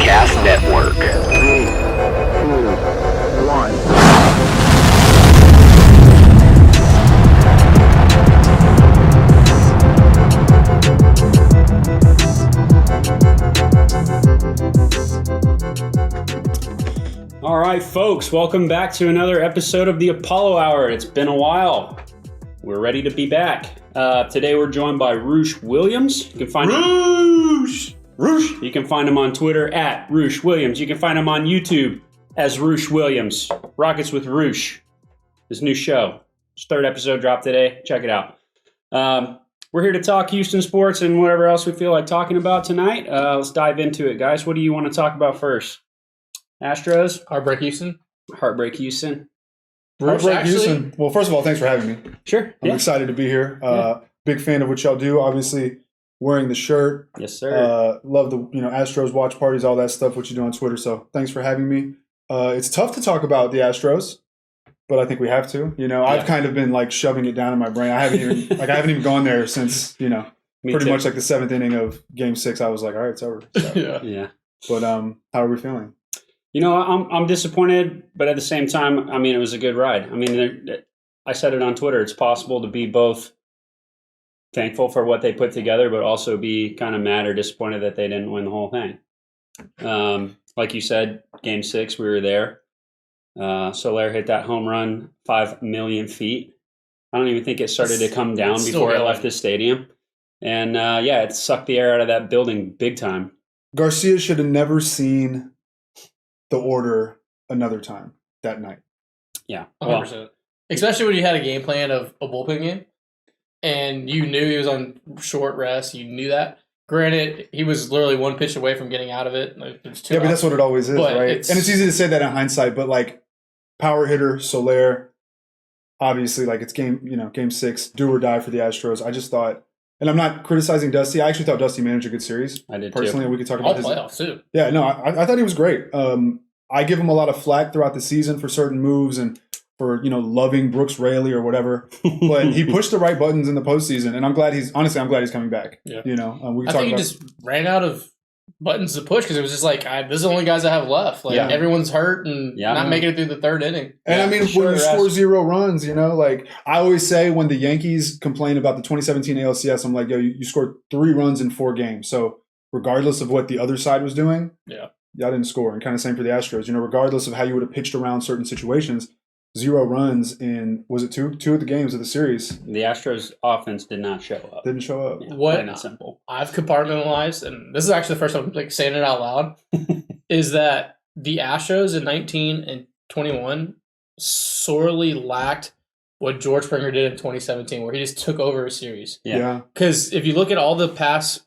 Podcast Network. 3, 2, 1. All right, folks, welcome back to another episode of the Apollo Hour. It's been a while. We're ready to be back. Today we're joined by Roosh Williams. You can find Roosh. You can find him on Twitter at Roosh Williams. You can find him on YouTube as Roosh Williams. Rockets with Roosh. His new show. His third episode dropped today. Check it out. We're here to talk Houston sports and whatever else we feel like talking about tonight. Let's dive into it, guys. What do you want to talk about first? Astros? Heartbreak Houston. Heartbreak Houston. Heartbreak Houston. Well, first of all, thanks for having me. Sure. I'm excited to be here. Big fan of what y'all do. Obviously, wearing the shirt. Yes, sir. Love the Astros watch parties, all that stuff. What you do on Twitter. So thanks for having me. It's tough to talk about the Astros, but I think we have to. I've kind of been like shoving it down in my brain. I haven't even gone there since pretty much like the 7th inning of Game 6. I was like, all right, it's over. So. Yeah. But how are we feeling? I'm disappointed, but at the same time, it was a good ride. I said it on Twitter. It's possible to be both thankful for what they put together, but also be kind of mad or disappointed that they didn't win the whole thing. Like you said, Game 6, we were there. Soler hit that home run 5 million feet. I don't even think it started to come down before it left the stadium. And it sucked the air out of that building big time. Garcia should have never seen the order another time that night. Yeah. 100%. Especially when you had a game plan of a bullpen game and you knew he was on short rest. You knew that. Granted, he was literally one pitch away from getting out of it. But that's what it always is, right? And it's easy to say that in hindsight, but like power hitter, Soler, obviously like it's game 6, do or die for the Astros. I just thought, and I'm not criticizing Dusty. I actually thought Dusty managed a good series. I did personally, too. We could talk about all playoffs too. Yeah, no, I thought he was great. I give him a lot of flack throughout the season for certain moves and for loving Brooks Raley or whatever, but he pushed the right buttons in the postseason, and I'm glad he's coming back. Yeah. We I think he just ran out of buttons to push because it was just like this is the only guys I have left. Like everyone's hurt and not making it through the 3rd inning. And when you score 0 runs, like I always say when the Yankees complain about the 2017 ALCS, I'm like, yo, you scored 3 runs in 4 games. So regardless of what the other side was doing, y'all didn't score. And kind of same for the Astros. Regardless of how you would have pitched around certain situations, 0 runs in, was it two of the games of the series? The Astros offense did not show up. Didn't show up. Yeah, what not simple. I've compartmentalized, and this is actually the first time I'm saying it out loud, is that the Astros in 19 and 21 sorely lacked what George Springer did in 2017, where he just took over a series. Yeah. Because if you look at all the past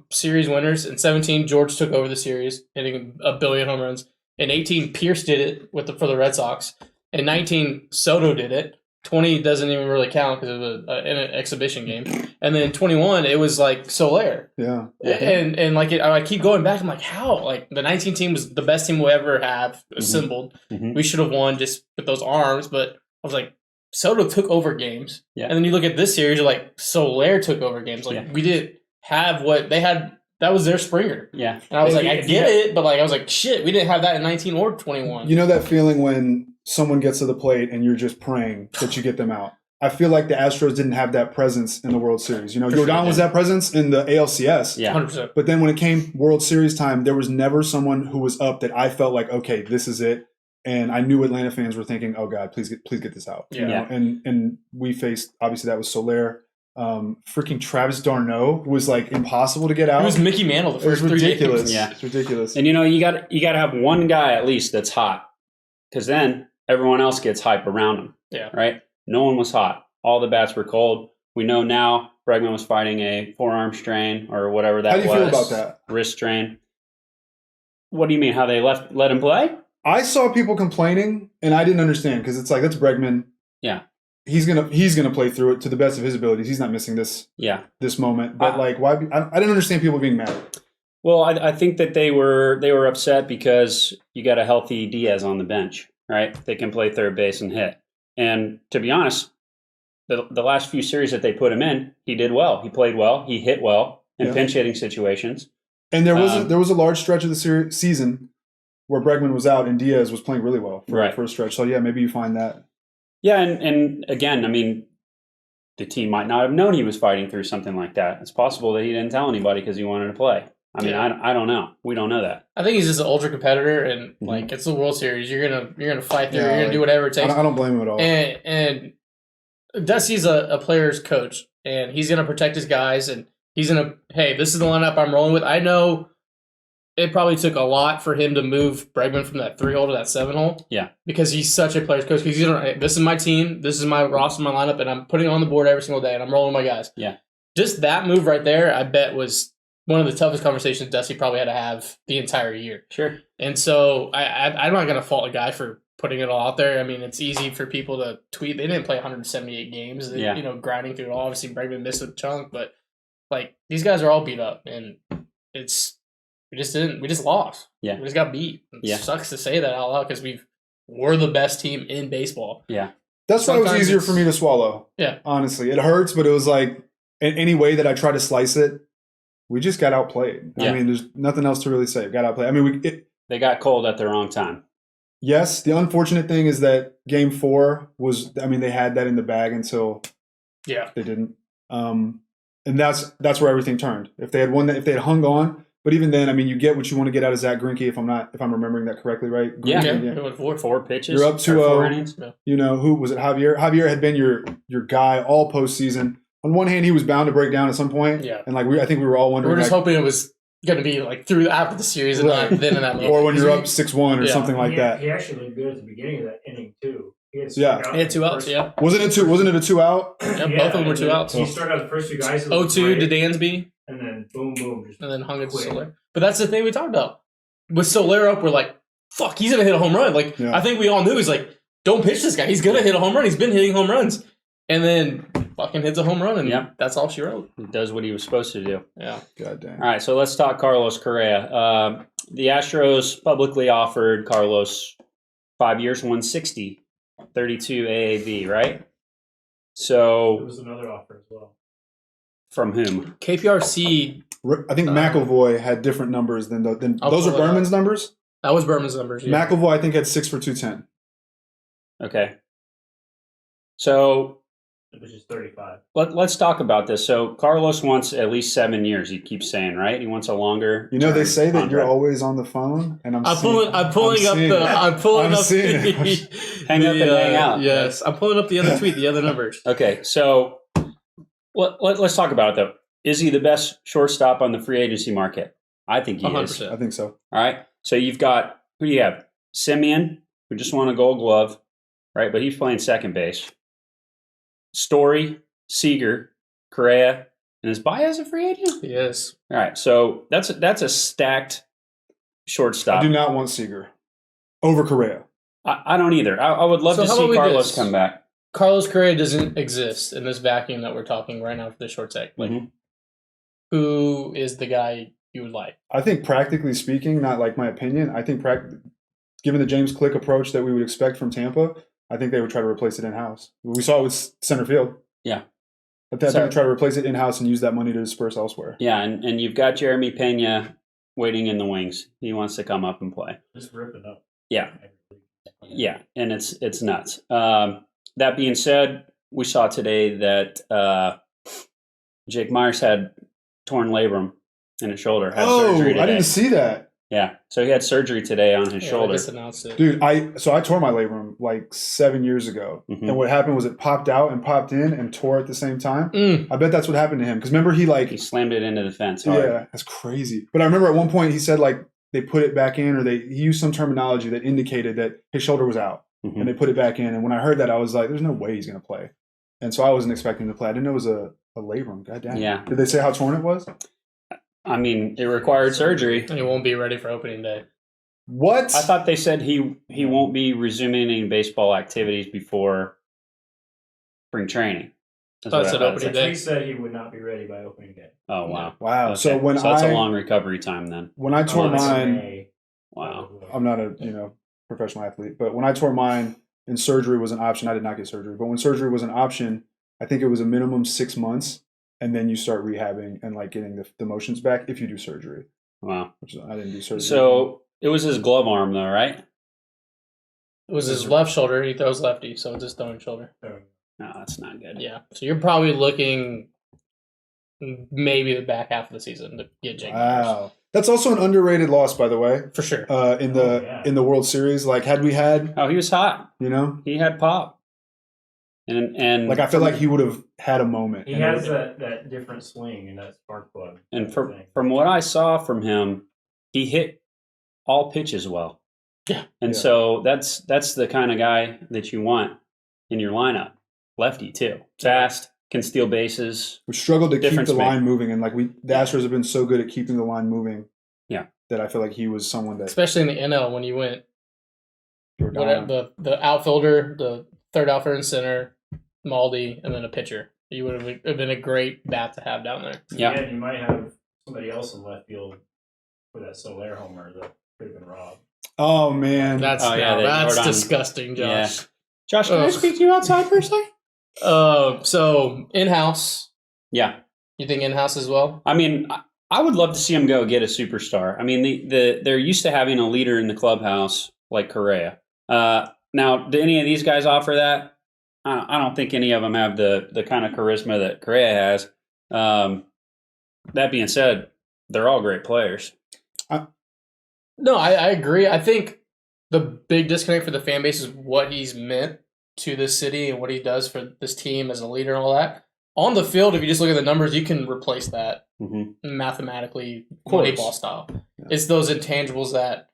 series winners, in 17, George took over the series, hitting 1 billion home runs. In 18, Pierce did it for the Red Sox. In 19, Soto did it. 20 doesn't even really count because it was an exhibition game. And then 21, it was like Soler. Yeah. And like I keep going back. I'm like, how? Like the 19 team was the best team we'll ever have assembled. Mm-hmm. We should have won just with those arms. But I was like, Soto took over games. Yeah. And then you look at this series, you're like, Soler took over games. Like we didn't have what they had. That was their Springer. Yeah. And I was like, I get it. But like I was like, shit, we didn't have that in 19 or 21. You know that feeling when someone gets to the plate and you're just praying that you get them out? I feel like the Astros didn't have that presence in the World Series. Jordan was that presence in the ALCS. Yeah. 100%. But then when it came World Series time, there was never someone who was up that I felt like, okay, this is it. And I knew Atlanta fans were thinking, oh God, please get this out. Yeah. And we faced, obviously that was Soler. Freaking Travis d'Arnaud was like impossible to get out. It was Mickey Mantle the first 3 games. Yeah. It's ridiculous. And you got to have one guy at least that's hot, because then everyone else gets hype around him. Yeah. Right? No one was hot. All the bats were cold. We know now Bregman was fighting a forearm strain or whatever that was. How do you feel about that? Wrist strain. What do you mean? How they let him play? I saw people complaining, and I didn't understand because it's like, that's Bregman. Yeah. He's gonna play through it to the best of his abilities. He's not missing this moment. But why? I didn't understand people being mad. Well, I think that they were upset because you got a healthy Diaz on the bench, right? They can play third base and hit. And to be honest, the last few series that they put him in, he did well. He played well. He hit well in pinch hitting situations. And there was a large stretch of the season where Bregman was out and Diaz was playing really well for a stretch. So yeah, maybe you find that. Yeah, and again, I mean, the team might not have known he was fighting through something like that. It's possible that he didn't tell anybody because he wanted to play. I mean, I don't know. We don't know that. I think he's just an ultra competitor, and like it's the World Series. You're gonna fight through. You're gonna do whatever it takes. I don't blame him at all. And Dusty's a player's coach, and he's gonna protect his guys, and he's gonna, hey, this is the lineup I'm rolling with. I know it probably took a lot for him to move Bregman from that 3-hole to that 7-hole. Yeah, because he's such a player's coach. Because this is my team, this is my roster, my lineup, and I'm putting it on the board every single day, and I'm rolling my guys. Yeah, just that move right there, I bet was one of the toughest conversations Dusty probably had to have the entire year. Sure. And so I'm not going to fault a guy for putting it all out there. I mean, it's easy for people to tweet. They didn't play 178 games. They, grinding through it all. Obviously, Bregman missed a chunk, but like these guys are all beat up, and we just lost. Yeah. We just got beat. It sucks to say that out loud because we're the best team in baseball. Yeah. That's why it was easier for me to swallow. Yeah. Honestly, it hurts, but it was like in any way that I try to slice it, we just got outplayed. Yeah. I mean, there's nothing else to really say. We got outplayed. I mean, they got cold at the wrong time. Yes. The unfortunate thing is that Game 4 was, I mean, they had that in the bag until they didn't. And that's where everything turned. If they had won that, if they had hung on, but even then, I mean, you get what you want to get out of Zach Greinke. If I'm remembering that correctly, right? It was four pitches. You're up 2-0. You know, who was it? Javier. Javier had been your guy all postseason. On one hand, he was bound to break down at some point. Yeah. And I think we were all wondering. We're just hoping it was going to be like through after the series and not then in that moment. Or when you're up 6-1 or something like that. He actually looked good at the beginning of that inning too. He had two outs. Yeah. Wasn't it a 2-out? Yeah, both of them were 2 outs. He started out the first 2 guys. 0-2 to Dansby. And then boom, and then hung it to Soler. But that's the thing we talked about. With Soler up, we're like, fuck, he's going to hit a home run. Like, I think we all knew. He's like, don't pitch this guy. He's going to hit a home run. He's been hitting home runs. And then fucking hits a home run, and that's all she wrote. He does what he was supposed to do. Yeah. God damn. All right, so let's talk Carlos Correa. The Astros publicly offered Carlos 5 years, 160, 32 AAV, right? So there was another offer as well. From whom? KPRC. I think McAvoy had different numbers than those are Berman's numbers? That was Berman's numbers, yeah. McAvoy, I think, had 6 for 210. Okay. So which is 35. Let's talk about this. So Carlos wants at least 7 years. He keeps saying, right? He wants a longer. You know, they say that you're always on the phone, and I'm pulling up the hang up and hang out. Yes, I'm pulling up the other tweet, the other numbers. Okay, so let's talk about it though. Is he the best shortstop on the free agency market? I think he 100%. Is. I think so. All right. So you've got, who do you have? Simeon, who just won a Gold Glove, right? But he's playing second base. Story, Seager, Correa, and is Baez a free agent? Yes. All right. So that's a stacked shortstop. I do not want Seager over Correa. I don't either. I would love to see Carlos come back. Carlos Correa doesn't exist in this vacuum that we're talking right now for the short stack. Like, who is the guy you would like? I think practically speaking, not like my opinion, I think given the James Click approach that we would expect from Tampa, I think they would try to replace it in-house. We saw it with center field. Yeah. I think they try to replace it in-house and use that money to disperse elsewhere. Yeah, and you've got Jeremy Pena waiting in the wings. He wants to come up and play. Just rip it up. Yeah. Yeah, and it's nuts. That being said, we saw today that Jake Myers had torn labrum in his shoulder. Had surgery today. I didn't see that. Yeah, so he had surgery today on his shoulder. I just announced it. Dude, I tore my labrum like 7 years ago, and what happened was it popped out and popped in and tore at the same time. I bet that's what happened to him because remember he slammed it into the fence. Hard. Yeah, that's crazy. But I remember at one point he said like they put it back in, or he used some terminology that indicated that his shoulder was out, and they put it back in. And when I heard that, I was like, "There's no way he's going to play," and so I wasn't expecting him to play. I didn't know it was a labrum. God damn. Yeah. Did they say how torn it was? I mean, it required surgery. And he won't be ready for opening day. What? I thought they said he won't be resuming any baseball activities before spring training. That's what opening day. He said he would not be ready by opening day. Oh, wow. Wow. Okay. So that's a long recovery time then. When I tore mine, wow. I'm not a professional athlete, but when I tore mine and surgery was an option, I did not get surgery. But when surgery was an option, I think it was a minimum 6 months, and then you start rehabbing and like getting the motions back if you do surgery. Wow. which I didn't do surgery. So it was his glove arm, though, right? It was his left shoulder. He throws lefty, so it's his throwing shoulder. No, that's not good. Yeah. So you're probably looking maybe the back half of the season to get Jake Myers. Wow. That's also an underrated loss, by the way, For sure. in the World Series. Like, had we had, Oh, he was hot. he He had pop. And like, I feel like he would have had a moment. He And has that different swing and that spark plug. And from what I saw from him, he hit all pitches well. Yeah. And Yeah. so that's the kind of guy that you want in your lineup. Lefty too. Fast, can steal bases. we struggled to keep Difference the maker. line moving, and like the Astros have been so good at keeping the line moving. Yeah. That I feel like he was someone that Especially in the NL when you went whatever. the outfielder, the third outfielder in center, Maldi, and then a pitcher. You would have been a great bat to have down there. Yeah. And you might have somebody else in left field for that Soler homer that could have been robbed. Oh man, That's Jordan. disgusting, Josh. Josh, can I Ugh. speak to you outside for a second? So in-house, Yeah. you think in-house as well? I mean, I would love to see him go get a superstar. I mean, they're used to having a leader in the clubhouse like Correa. Now, do any of these guys offer that? I don't think any of them have the kind of charisma that Correa has. That being said, they're all great players. No, I agree. I think the big disconnect for the fan base is what he's meant to this city and what he does for this team as a leader and all that. On the field, if you just look at the numbers, you can replace that mathematically, Moneyball style. Yeah. It's those intangibles that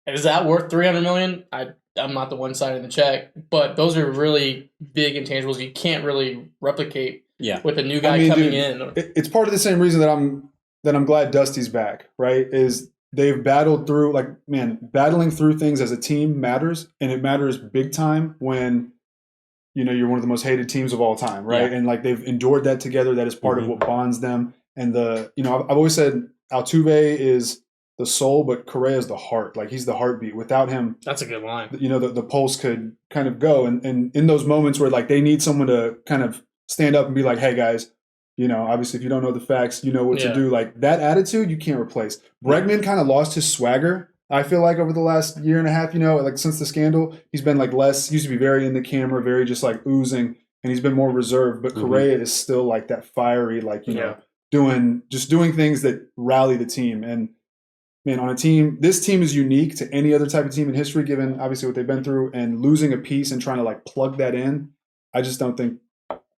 is that worth $300 million? I'm not the one signing the check, but those are really big intangibles you can't really replicate Yeah. with a new guy coming in. It's part of the same reason that I'm glad Dusty's back. Right? Is they've battled through battling through things as a team matters, and it matters big time when you're one of the most hated teams of all time, right? Yeah. And like they've endured that together. That is part of what bonds them. And I've always said Altuve is the soul, but Correa is the heart. Like he's the heartbeat. Without him, That's a good line. the pulse could kind of go. And in those moments where like they need someone to kind of stand up and be like, hey guys, obviously if you don't know the facts, you know what to do. Like that attitude you can't replace. Bregman kind of lost his swagger, I feel like, over the last year and a half, like since the scandal, he's been like less, used to be very in the camera, very just like oozing, and he's been more reserved. But Correa is still like that fiery, like, doing things that rally the team. And man, on a team, this team is unique to any other type of team in history, given obviously what they've been through, and losing a piece and trying to like plug that in. I just don't think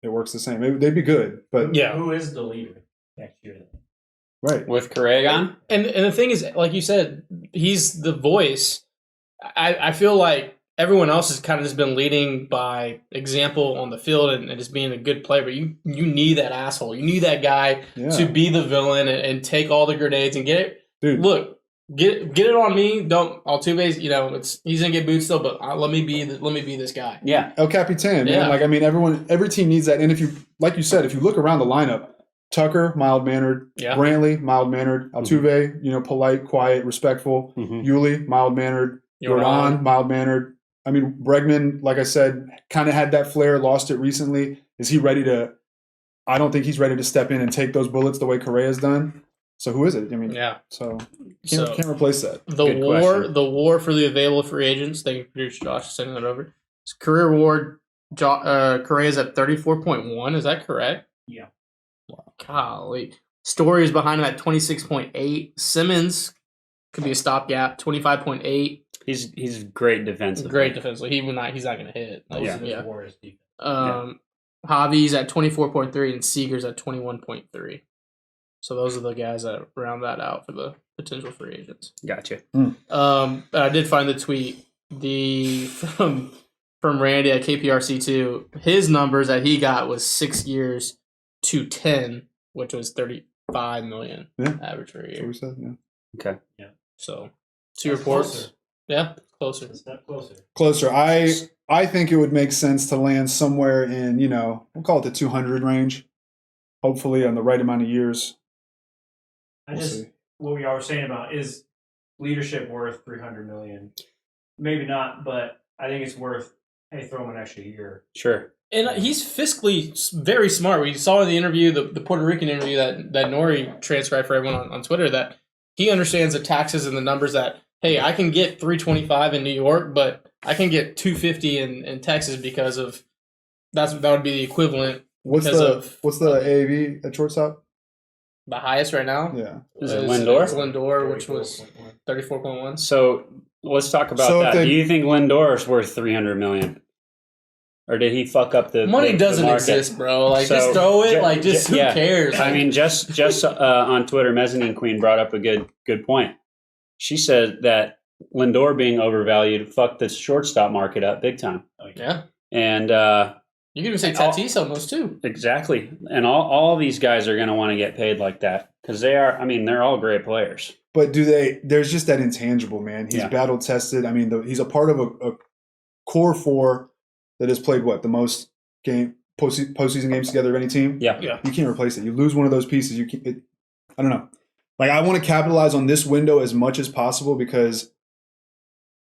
it works the same. They'd be good, but Who is the leader next year? right. With Correa gone? And the thing is, like you said, he's the voice. I feel like everyone else has kind of just been leading by example on the field and just being a good player. But you need that asshole. You need that guy to be the villain and take all the grenades and get it. Dude. Look, get it on me. Don't Altuve's. He's gonna get booed still, but let me be this guy. Yeah. El Capitan, man. Yeah. Like, I mean, every team needs that. And if you, like you said, if you look around the lineup, Tucker, mild-mannered. Yeah. Brantley, mild-mannered. Altuve, polite, quiet, respectful. Yuli, mild-mannered. Jordan, mild-mannered. I mean, Bregman, like I said, kind of had that flair, lost it recently. Is he ready to – I don't think he's ready to step in and take those bullets the way Correa's done. So who is it? I mean, so can't replace that. Good question. The war for the available free agents. Thank you, producer Josh, for sending that over. His career award, Correa's at 34.1. Is that correct? Yeah. Golly. Story is behind him at 26.8. Simmons could be a stopgap, 25.8. He's great defensively. Great defensively. He's not going to hit. Yeah. Warriors defense. Javi's at 24.3 and Seager's at 21.3. So those are the guys that round that out for the potential free agents. Gotcha. But I did find the tweet from Randy at KPRC2. His numbers that he got was 6 years to 10, which was $35 million average for a year. That's what we said, Okay. Yeah. So 2 reports. Yeah, closer. A step closer. Closer. I think it would make sense to land somewhere in, we'll call it the 200 range. Hopefully on the right amount of years. What we are saying about is leadership worth $300 million? Maybe not, but I think it's worth, hey, throw him an extra year. Sure. And he's fiscally very smart. We saw in the interview, the Puerto Rican interview that Nori transcribed for everyone on Twitter, that he understands the taxes and the numbers that, hey, I can get 325 in New York, but I can get 250 in Texas because of that would be the equivalent. What's the AAV at shortstop? The highest right now? Yeah. Is it Lindor? It's Lindor, which was 34.1. So let's talk about that. Do you think Lindor is worth $300 million? Or did he fuck up the money doesn't market? Exist, bro. Like, just throw it. Who cares? I mean, just on Twitter, Mezzanine Queen brought up a good point. She said that Lindor being overvalued fucked the shortstop market up big time. Yeah. And you can even say Tatis almost too. Exactly. And all these guys are going to want to get paid like that because they're all great players. But there's just that intangible, man. He's battle tested. I mean, he's a part of a core four that has played the most postseason games together of any team. Yeah. You can't replace it. You lose one of those pieces. I don't know. Like, I want to capitalize on this window as much as possible because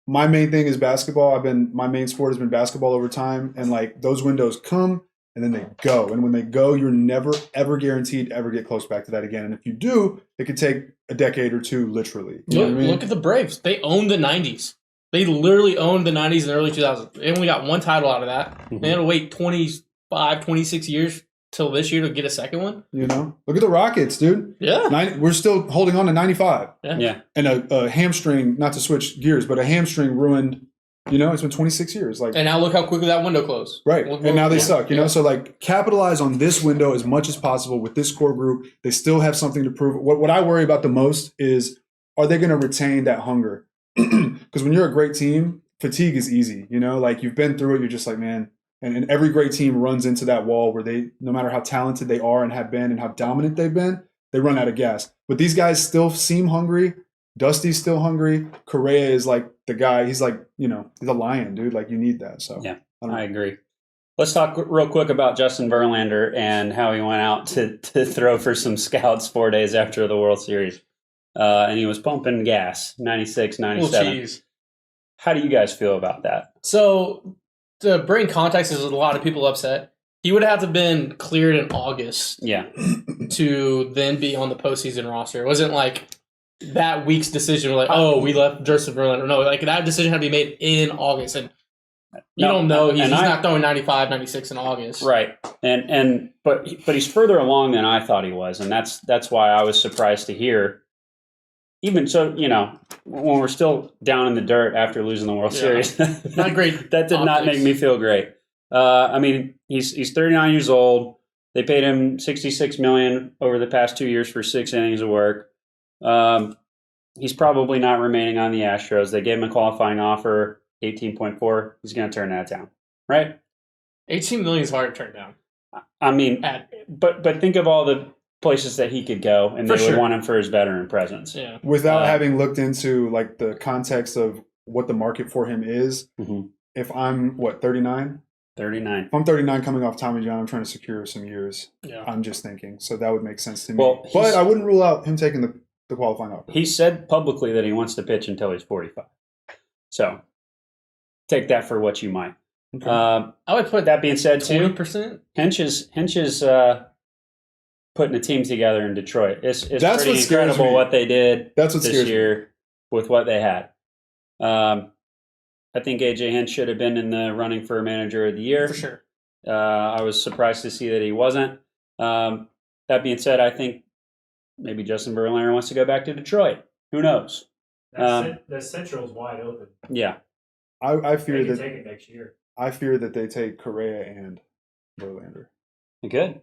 my main thing is basketball. My main sport has been basketball over time, and like those windows come and then they go. And when they go, you're never ever guaranteed to ever get close back to that again. And if you do, it could take a decade or two, literally. Look at the Braves. They owned the 90s. They literally owned the 90s and the early 2000s. They only got one title out of that. Mm-hmm. They had to wait 25, 26 years till this year to get a second one. Look at the Rockets, dude. Yeah. We're still holding on to 95. Yeah. And a hamstring, not to switch gears, but a hamstring ruined, it's been 26 years. And now look how quickly that window closed. Right. And now they suck, So, like, capitalize on this window as much as possible with this core group. They still have something to prove. What I worry about the most is, are they going to retain that hunger? Because when you're a great team, fatigue is easy, like you've been through it. You're just like, man, and every great team runs into that wall where they, no matter how talented they are and have been and how dominant they've been, they run out of gas. But these guys still seem hungry. Dusty's still hungry. Correa is like the guy. He's like, he's a lion, dude. Like, you need that. So yeah, I agree. Let's talk real quick about Justin Verlander and how he went out to throw for some scouts 4 days after the World Series. And he was pumping gas, 96, 97. Well, how do you guys feel about that? So, to bring context, there's a lot of people upset. He would have to have been cleared in August to then be on the postseason roster. It wasn't like that week's decision, like, we left Justin Verlander. No, like that decision had to be made in August. And you don't know. He's not throwing 95, 96 in August. Right. But he's further along than I thought he was. And that's why I was surprised to hear. Even so, when we're still down in the dirt after losing the World Series, not great. That did not make me feel great. I mean, he's 39 years old. They paid him $66 million over the past 2 years for 6 innings of work. He's probably not remaining on the Astros. They gave him a qualifying offer, 18.4. He's going to turn that down, right? 18 million is hard to turn down. I mean, but think of all the places that he could go, and they would want him for his veteran presence. Yeah. Without having looked into like the context of what the market for him is, if I'm 39? 39. If I'm 39 coming off Tommy John, I'm trying to secure some years. Yeah. I'm just thinking. So that would make sense to me. Well, but I wouldn't rule out him taking the qualifying offer. He said publicly that he wants to pitch until he's 45. So take that for what you might. Okay. I would put that being said, 20%. Hinch is putting a team together in Detroit. It's That's pretty incredible what they did this year with what they had. I think AJ Hinch should have been in the running for manager of the year. For sure. I was surprised to see that he wasn't. That being said, I think maybe Justin Verlander wants to go back to Detroit. Who knows? The Central's wide open. Yeah. I fear they that take it next year. I fear that they take Correa and Verlander. Good.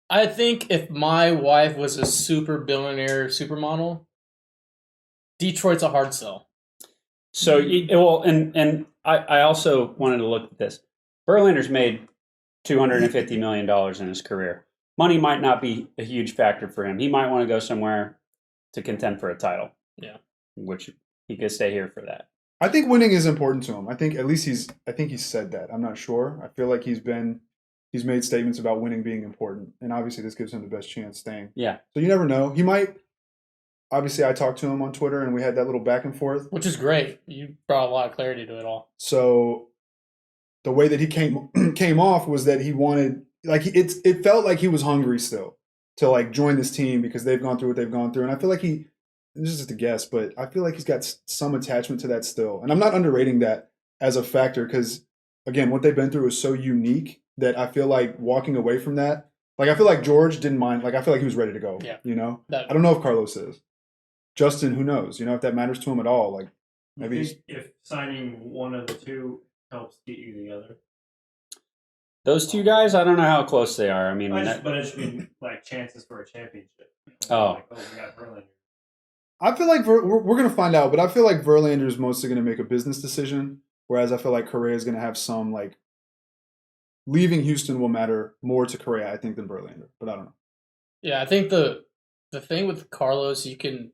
I think if my wife was a super billionaire supermodel, Detroit's a hard sell. So, and I also wanted to look at this. Verlander's made $250 million in his career. Money might not be a huge factor for him. He might want to go somewhere to contend for a title. Yeah. Which he could stay here for that. I think winning is important to him. I think at least he's said that. I'm not sure. I feel like he's made statements about winning being important. And obviously this gives him the best chance staying. Yeah. So you never know. He might. Obviously, I talked to him on Twitter, and we had that little back and forth. Which is great. You brought a lot of clarity to it all. So the way that he came off was that he wanted, like, it felt like he was hungry still to, like, join this team because they've gone through what they've gone through. And I feel like he this is just a guess, but I feel like he's got some attachment to that still. And I'm not underrating that as a factor because, again, what they've been through is so unique that I feel like walking away from that, like I feel like George didn't mind. Like I feel like he was ready to go. Yeah. You know? I don't know if Carlos is. Justin, who knows? You know, if that matters to him at all. Like maybe if signing one of the two helps get you the other. Those two guys, I don't know how close they are. I mean, but I just mean like chances for a championship. Oh. Like, we got Verlander. I feel like we're going to find out, but I feel like Verlander is mostly going to make a business decision, whereas I feel like Correa is going to have some, like, leaving Houston will matter more to Correa, I think, than Verlander, but I don't know. Yeah, I think the thing with Carlos, you can,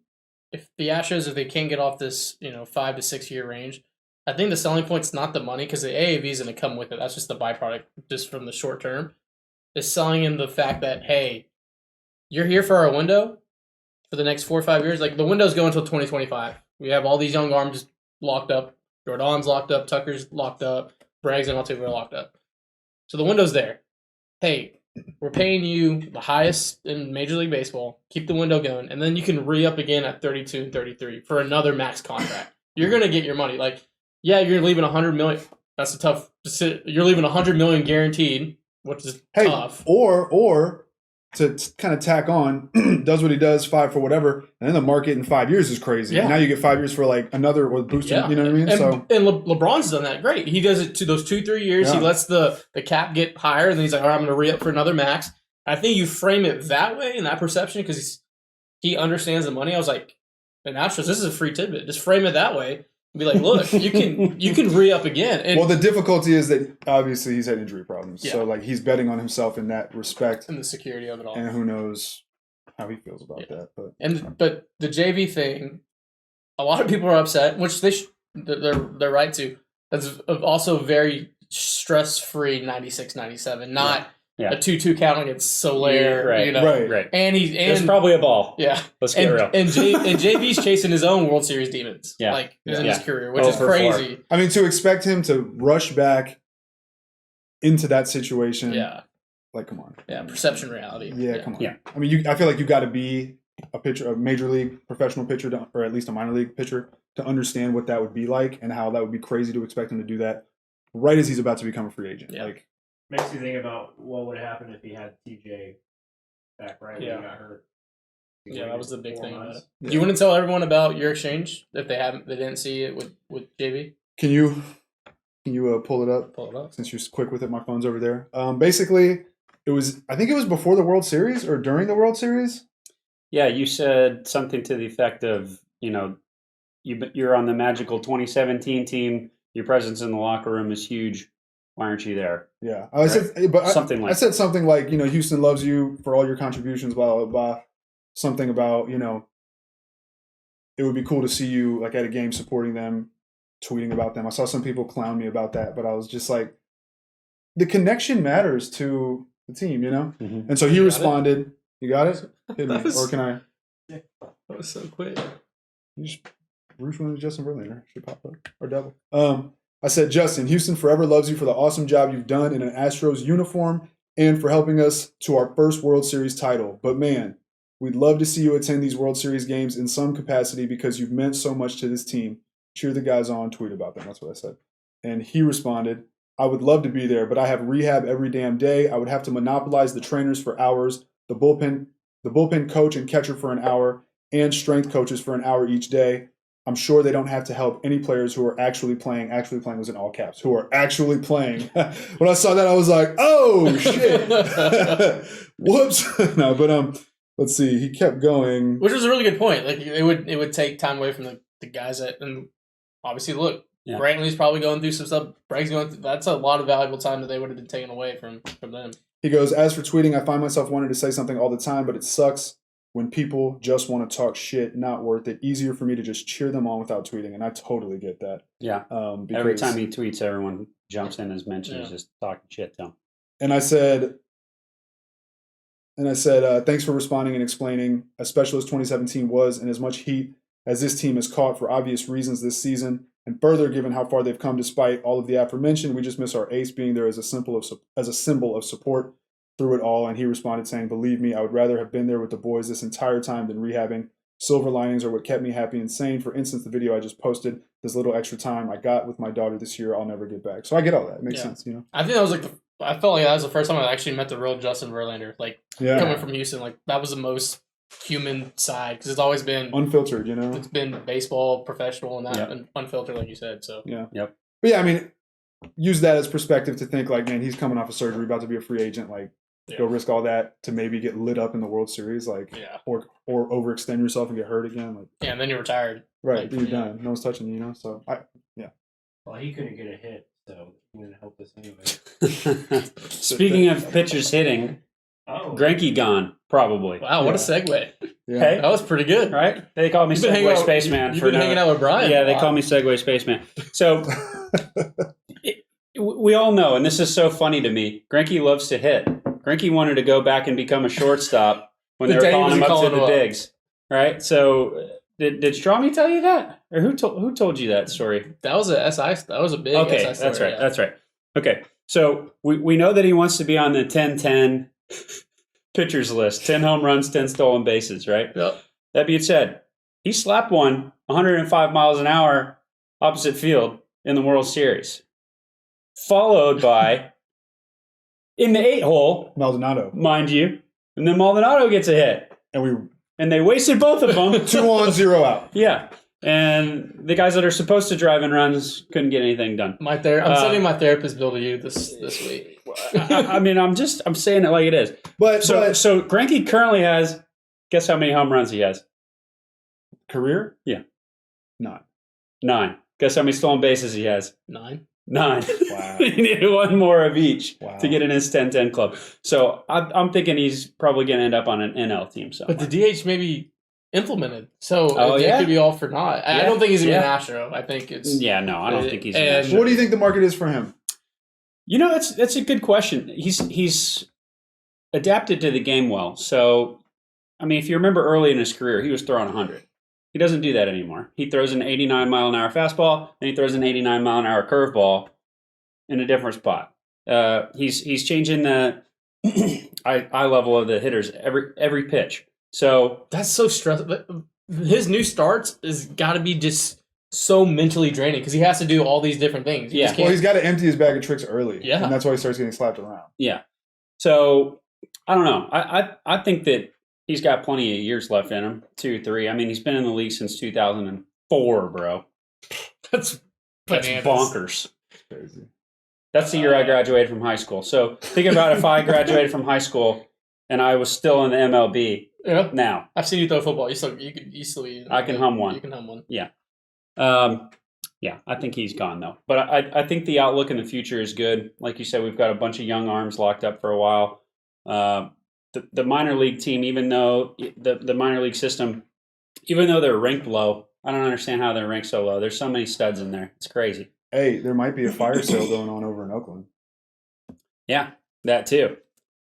if the Astros, if they can't get off this, 5 to 6 year range, I think the selling point's not the money because the AAV is going to come with it. That's just the byproduct, just from the short term. Is selling him the fact that, hey, you're here for our window for the next 4 or 5 years. Like, the window's going until 2025. We have all these young arms locked up. Jordan's locked up. Tucker's locked up. Braggs and Altuve are locked up. So the window's there. Hey, we're paying you the highest in Major League Baseball. Keep the window going. And then you can re-up again at 32 and 33 for another max contract. You're going to get your money. Like, yeah, you're leaving $100 million. That's a tough. You're leaving $100 million guaranteed, which is tough. Or to kind of tack on, does what he does, 5 for whatever, and then the market in 5 years is crazy. Yeah. And now you get 5 years for like another or booster. Yeah. You know what I mean? And LeBron's done that great. He does it to those 2-3 years. Yeah. He lets the cap get higher, and then he's like, all right, I'm going to re-up for another max. I think you frame it that way in that perception because he understands the money. I was like, in Astros, this is a free tidbit. Just frame it that way. Be like, look, you can re-up again. And, well, the difficulty is that obviously he's had injury problems. Yeah. So like he's betting on himself in that respect. and the security of it all. And who knows how he feels about that. But the JV thing, a lot of people are upset, which they're right to. That's also very stress-free 96-97, not a 2-2 count against Soler. Right. Right. And there's probably a ball. Yeah. Let's get real. And JV's chasing his own World Series demons. Yeah. In his career, which is for crazy. 4. I mean, to expect him to rush back into that situation. Yeah. Like, come on. Yeah. Perception reality. Yeah, come on. Yeah. I mean, I feel like you got to be a pitcher, a major league professional pitcher, or at least a minor league pitcher, to understand what that would be like and how that would be crazy to expect him to do that right as he's about to become a free agent. Yeah. Like, Makes you think about what would happen if he had TJ back right when he got hurt. Yeah, that was the big thing about it. Yeah. You want to tell everyone about your exchange if they didn't see it with JV? Can you pull it up? Pull it up. Since you're quick with it, my phone's over there. Basically, I think it was before the World Series or during the World Series. Yeah, you said something to the effect of, you're on the magical 2017 team. Your presence in the locker room is huge. Why aren't you there? Yeah, I said, but something like I said something like, Houston loves you for all your contributions, blah blah blah. Something about, it would be cool to see you like at a game supporting them, tweeting about them. I saw some people clown me about that, but I was just like, the connection matters to the team, Mm-hmm. And so he responded. You got it? Hit me. Or can I? That was so quick. You just Roosh Williams, Justin Verlander should pop up or double. I said, Justin, Houston forever loves you for the awesome job you've done in an Astros uniform and for helping us to our first World Series title. But man, we'd love to see you attend these World Series games in some capacity because you've meant so much to this team. Cheer the guys on, tweet about them. That's what I said. And he responded, I would love to be there, but I have rehab every damn day. I would have to monopolize the trainers for hours, the bullpen coach and catcher for an hour, and strength coaches for an hour each day. I'm sure they don't have to help any players who are actually playing was in all caps, who are actually playing. When I saw that, I was like, oh, shit. Whoops. No, but let's see. He kept going. Which was a really good point. Like, it would take time away from the guys that, and obviously, look, Brantley's probably going through some stuff. Bragg's going through, that's a lot of valuable time that they would have been taken away from them. He goes, as for tweeting, I find myself wanting to say something all the time, but it sucks when people just want to talk shit. Not worth it. Easier for me to just cheer them on without tweeting, and I totally get that. Yeah. Every time he tweets, everyone jumps in as mentions, just talking shit to him. And I said, thanks for responding and explaining. As special as 2017 was, and as much heat as this team has caught for obvious reasons this season, and further, given how far they've come despite all of the aforementioned, we just miss our ace being there as a symbol of support through it all. And he responded saying, believe me, I would rather have been there with the boys this entire time than rehabbing silver linings are what kept me happy and sane. For instance, the video I just posted, this little extra time I got with my daughter this year, I'll never get back. So I get all that. It makes sense, you know? I think that was I felt like that was the first time I actually met the real Justin Verlander. Like, coming from Houston, like, that was the most human side, because it's always been unfiltered, you know? It's been baseball, professional, and that, and unfiltered, like you said, so. Yeah. Yep. But yeah, I mean, use that as perspective to think, like, man, he's coming off of surgery, about to be a free agent, like, go risk all that to maybe get lit up in the World Series, like, or overextend yourself and get hurt again. Like, and then you're retired. Right, like, then you're done. No one's touching you, you know? So, Well, he couldn't get a hit, so he wouldn't help us anyway. Speaking of pitchers hitting, Greinke gone, probably. Wow, what a segue. Yeah. Hey, that was pretty good. Right? They call me Segway Spaceman. You've been hanging out with Brian. Yeah, they call me Segway Spaceman. So, we all know, and this is so funny to me, Greinke loves to hit. Greinke wanted to go back and become a shortstop when they were calling him up to the bigs. Right? So, did Strami tell you that? Or who told you that story? That was a SI. That was a big SI story. That's right. That's right. Okay, so we know that he wants to be on the 10-10 pitchers list. 10 home runs, 10 stolen bases, right? Yep. That being said, he slapped one 105 miles an hour opposite field in the World Series. Followed by, in the 8-hole, Maldonado, mind you, and then Maldonado gets a hit. And they wasted both of them. 2 on, 0 out. Yeah. And the guys that are supposed to drive in runs couldn't get anything done. I'm sending my therapist bill to you this week. I mean, I'm saying it like it is. So Greinke currently has, guess how many home runs he has? Career? Yeah. 9. Guess how many stolen bases he has? 9. Wow. He needed one more of each to get in his 10-10 club. So I'm thinking he's probably going to end up on an NL team somewhere. But the DH may be implemented, so it could be all for naught. I don't think he's going to be an Astro. I think it's... Yeah, no, I don't think he's an Astro. What do you think the market is for him? You know, that's a good question. He's adapted to the game well. So, I mean, if you remember early in his career, he was throwing 100. He doesn't do that anymore. He throws an 89-mile-an-hour fastball, and he throws an 89-mile-an-hour curveball in a different spot. He's changing the eye level of the hitters every pitch. So that's so stressful. His new starts has got to be just so mentally draining because he has to do all these different things. Well, he's got to empty his bag of tricks early. Yeah, and that's why he starts getting slapped around. Yeah. So I don't know. I think that he's got plenty of years left in him. 2, 3. I mean, he's been in the league since 2004, bro. That's bonkers. Crazy. That's the year I graduated from high school. So think about if I graduated from high school and I was still in the MLB now. I've seen you throw football. You still I can hum one. You can hum one. Yeah. Yeah, I think he's gone though. But I think the outlook in the future is good. Like you said, we've got a bunch of young arms locked up for a while. The minor league team, even though the minor league system, even though they're ranked low, I don't understand how they're ranked so low. There's so many studs in there. It's crazy. Hey, there might be a fire sale going on over in Oakland. Yeah, that too.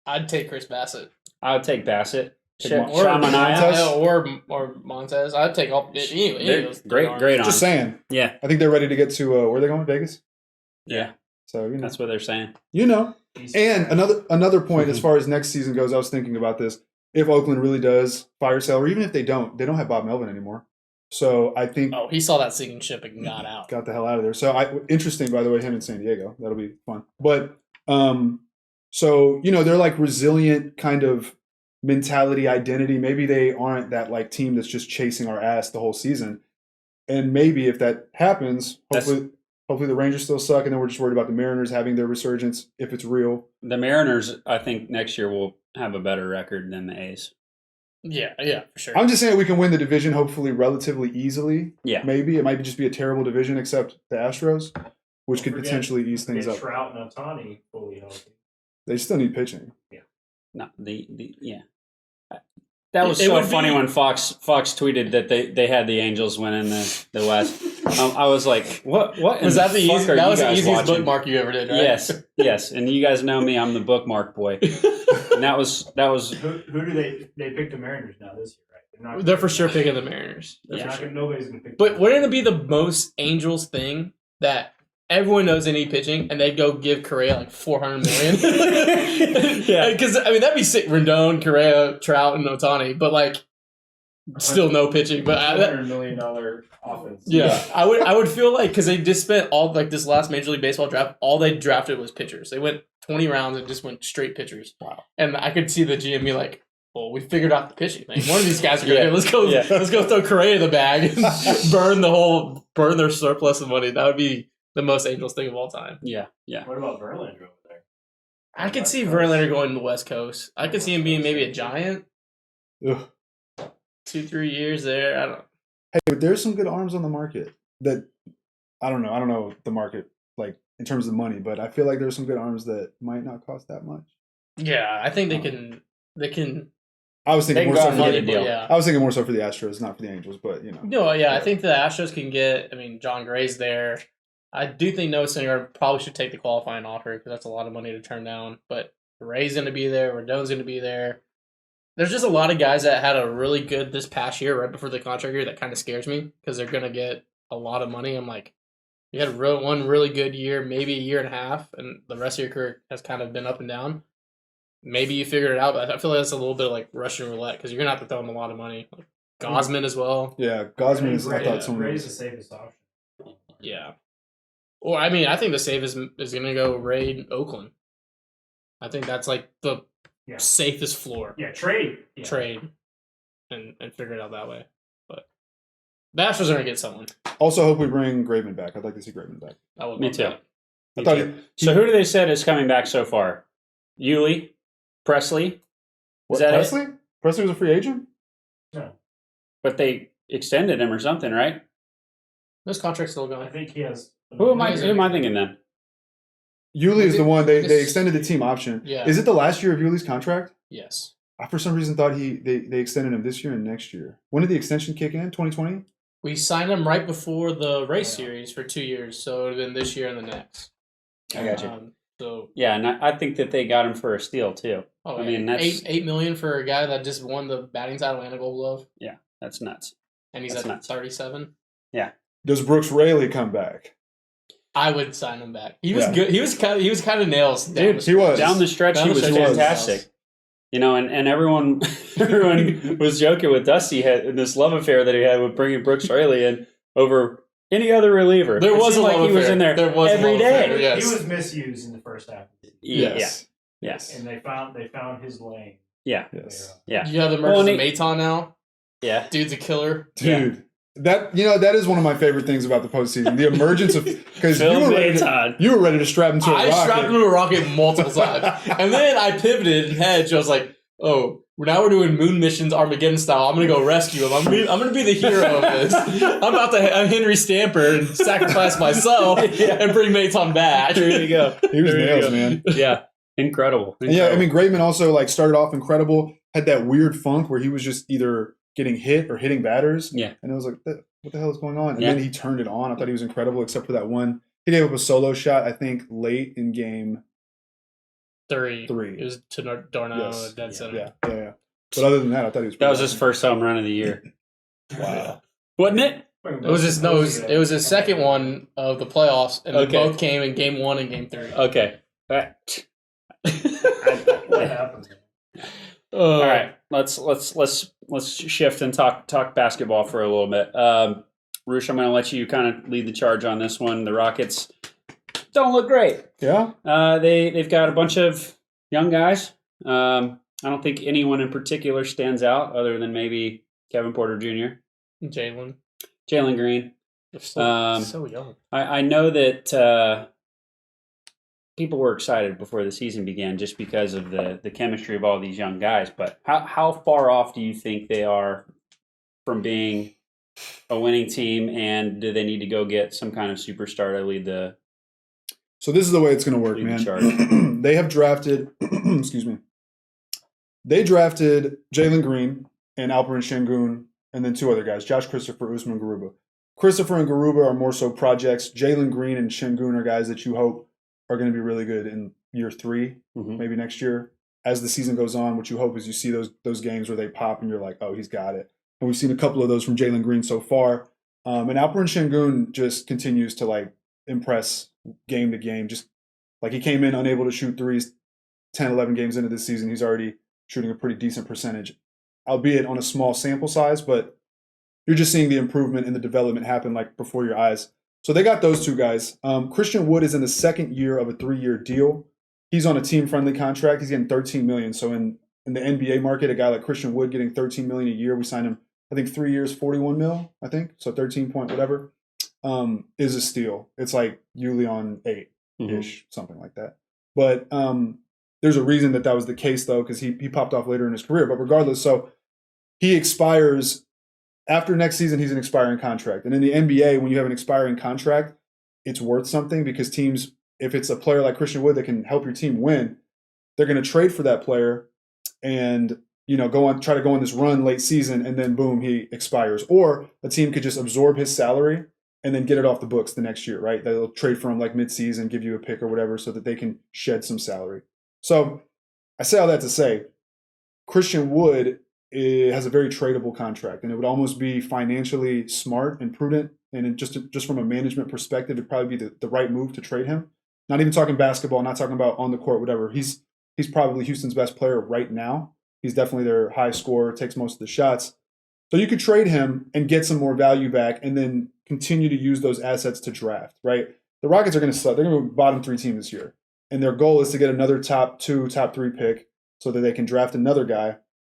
I'd take Chris Bassett. I would take Bassett. Or Montez. I'd take all. Great. Just saying. Yeah, I think they're ready to get to. Where are they going? Vegas. Yeah. So that's what they're saying. And another point as far as next season goes, I was thinking about this. If Oakland really does fire sale, or even if they don't have Bob Melvin anymore. So I think. Oh, he saw that sinking ship and got out. Got the hell out of there. So interesting, by the way, him in San Diego. That'll be fun. But so they're like resilient kind of mentality, identity. Maybe they aren't that like team that's just chasing our ass the whole season. And maybe if that happens, hopefully the Rangers still suck, and then we're just worried about the Mariners having their resurgence if it's real. The Mariners, I think, next year will have a better record than the A's. Yeah, for sure. I'm just saying we can win the division hopefully relatively easily. Yeah. Maybe. It might just be a terrible division except the Astros, which could potentially ease things up. Trout and Ohtani fully healthy. They still need pitching. Yeah. No, yeah. That was so funny when Fox tweeted that they had the Angels winning the West. I was like, what? Was that the easiest? That was the easiest bookmark you ever did, right? Yes. And you guys know me; I'm the bookmark boy. And that was. Who do they picked the Mariners now this year, right? They're for sure picking the Mariners. Nobody's gonna pick. But wouldn't it be the most Angels thing that everyone knows they need pitching, and they'd go give Correa like $400 million? Yeah, because I mean that'd be sick. Rendon, Correa, Trout, and Ohtani. But like Still no pitching, but $100 million offense. yeah, I would feel like because they just spent all like this last Major League Baseball draft, all they drafted was pitchers. They went 20 rounds and just went straight pitchers. Wow. And I could see the GM be like, "Well, we figured out the pitching thing. One of these guys are gonna Yeah. let's go throw Correa in the bag and burn their surplus of money." That would be the most Angels thing of all time. Yeah. What about Verlander over there? I could West see Coast. Verlander going to the West Coast. I could see him being maybe a Giant. Ugh. 2-3 years there. I don't. Hey, but there's some good arms on the market that I don't know the market like in terms of money, but I feel like there's some good arms that might not cost that much. Yeah, I think they can. They can. I was They thinking can more go so out for and the, get a deal. Yeah. I was thinking more so for the Astros, not for the Angels, but you know. No, yeah, I think the Astros can get. I mean, John Gray's there. I do think Noah Syndergaard probably should take the qualifying offer because that's a lot of money to turn down. But Ray's going to be there. Rodon's going to be there. There's just a lot of guys that had a really good this past year, right before the contract year, that kind of scares me because they're going to get a lot of money. I'm like, you had one really good year, maybe a year and a half, and the rest of your career has kind of been up and down. Maybe you figured it out, but I feel like that's a little bit like Russian roulette because you're going to have to throw them a lot of money. Like Gosman as well. Yeah, Gosman is. I Ray- thought someone Ray's the was. safest option. Yeah. Or I mean, I think the safe is going to go Ray Oakland. I think that's like the Yeah. safest floor Yeah, trade. Yeah. trade, and figure it out that way. But the Astros are going to get someone. Also, hope we bring Graveman back. I'd like to see Graveman back. I would Me love too. that. I thought So who do they said is coming back so far? Yuli, Presley, what, that it? Presley? Presley was a free agent. No, but they extended him or something, right? This contract's still I going. think he has. Who am I thinking then? Yuli is the one they This- extended the team option. Yeah. Is it the last year of Yuli's contract? Yes. I for some reason thought they extended him this year and next year. When did the extension kick in? 2020? We signed him right before the race series for 2 years, so it would have been this year and the next. I got you. So, Yeah, and I think that they got him for a steal too. I mean, that's $8 million for a guy that just won the batting title and a Gold Glove, that's nuts. and he's That's at nuts. 37. Does Brooks Raley come back? I would sign him back. He was Yeah. good. He was kind of nails. down Dude, the he was. Down the stretch, Down he the was stretch, he was. fantastic. You know, and everyone was joking with Dusty had this love affair that he had with bringing Brooks Raley in over any other reliever. There It was seemed a like love he was affair. in there, There was a every love day. affair, yes. He was misused in the first half, Yes. and they found his lane. Yeah. Yes. Yeah. You have the Well, emergence and of Maton now. Yeah. Dude's a killer. Dude. That that is one of my favorite things about the postseason. The emergence of because Phil you Maton. were ready to strap him to a I rocket. strapped him to a rocket multiple times, and then I pivoted and hedged. I was like, "Oh, now we're doing moon missions Armageddon style. I'm gonna go rescue him. I'm gonna be the hero of this. I'm about to Henry Stamper and sacrifice myself and bring Maton back." There you go. He was There you nails, go. man. Yeah. Incredible. And yeah, I mean, Graveman also like started off incredible, had that weird funk where he was just either getting hit or hitting batters. Yeah. And it was like, what the hell is going on? And Yeah. then he turned it on. I thought he was incredible, except for that one. He gave up a solo shot, I think, late in game 3. Three. It was to Darnell, Yes. dead center. Yeah. But other than that, I thought he was that was pretty his first home run of the year. Wow. Wasn't it? It was his second one of the playoffs, and Okay. they both came in game 1 and game 3. Okay. What happened? All right, let's shift and talk basketball for a little bit. Roosh, I'm going to let you kind of lead the charge on this one. The Rockets don't look great. Yeah. They've got a bunch of young guys. I don't think anyone in particular stands out other than maybe Kevin Porter Jr., Jalen Green. They're so young. I know that people were excited before the season began just because of the chemistry of all these young guys. But how far off do you think they are from being a winning team? And do they need to go get some kind of superstar to lead the? So this is the way it's going to work, Lead the man. charge. They have drafted, excuse me. They drafted Jalen Green and Alperen Şengün, and then 2 other guys, Josh Christopher, Usman Garuba. Christopher and Garuba are more so projects. Jalen Green and Şengün are guys that you hope are going to be really good in year 3, maybe next year. As the season goes on, what you hope is you see those games where they pop and you're like, oh, he's got it. And we've seen a couple of those from Jalen Green so far. And Alperen Şengün just continues to like impress game to game. Just like he came in unable to shoot threes 10, 11 games into this season. He's already shooting a pretty decent percentage. albeit on a small sample size, but you're just seeing the improvement and the development happen like before your eyes. So they got those two guys. Christian Wood is in the second year of a 3-year deal. He's on a team-friendly contract. He's getting $13 million. So in the NBA market, a guy like Christian Wood getting $13 million a year, we signed him, I think 3 years, $41 million, I think. So 13 point whatever, is a steal. It's like Julian 8-ish, something like that. But there's a reason that was the case, though, because he popped off later in his career. But regardless, so he expires after next season. He's an expiring contract. And in the NBA, when you have an expiring contract, it's worth something because teams, if it's a player like Christian Wood that can help your team win, they're going to trade for that player and try to go on this run late season, and then boom, he expires. Or a team could just absorb his salary and then get it off the books the next year, right? They'll trade for him like mid-season, give you a pick or whatever so that they can shed some salary. So I say all that to say Christian Wood has a very tradable contract, and it would almost be financially smart and prudent, and just from a management perspective, it'd probably be the right move to trade him. Not even talking basketball, not talking about on the court, whatever. He's probably Houston's best player right now. He's definitely their high scorer, takes most of the shots. So you could trade him and get some more value back and then continue to use those assets to draft, right? The Rockets are going to suck. They're going to be a bottom 3 team this year. And their goal is to get another top 2, top 3 pick so that they can draft another guy.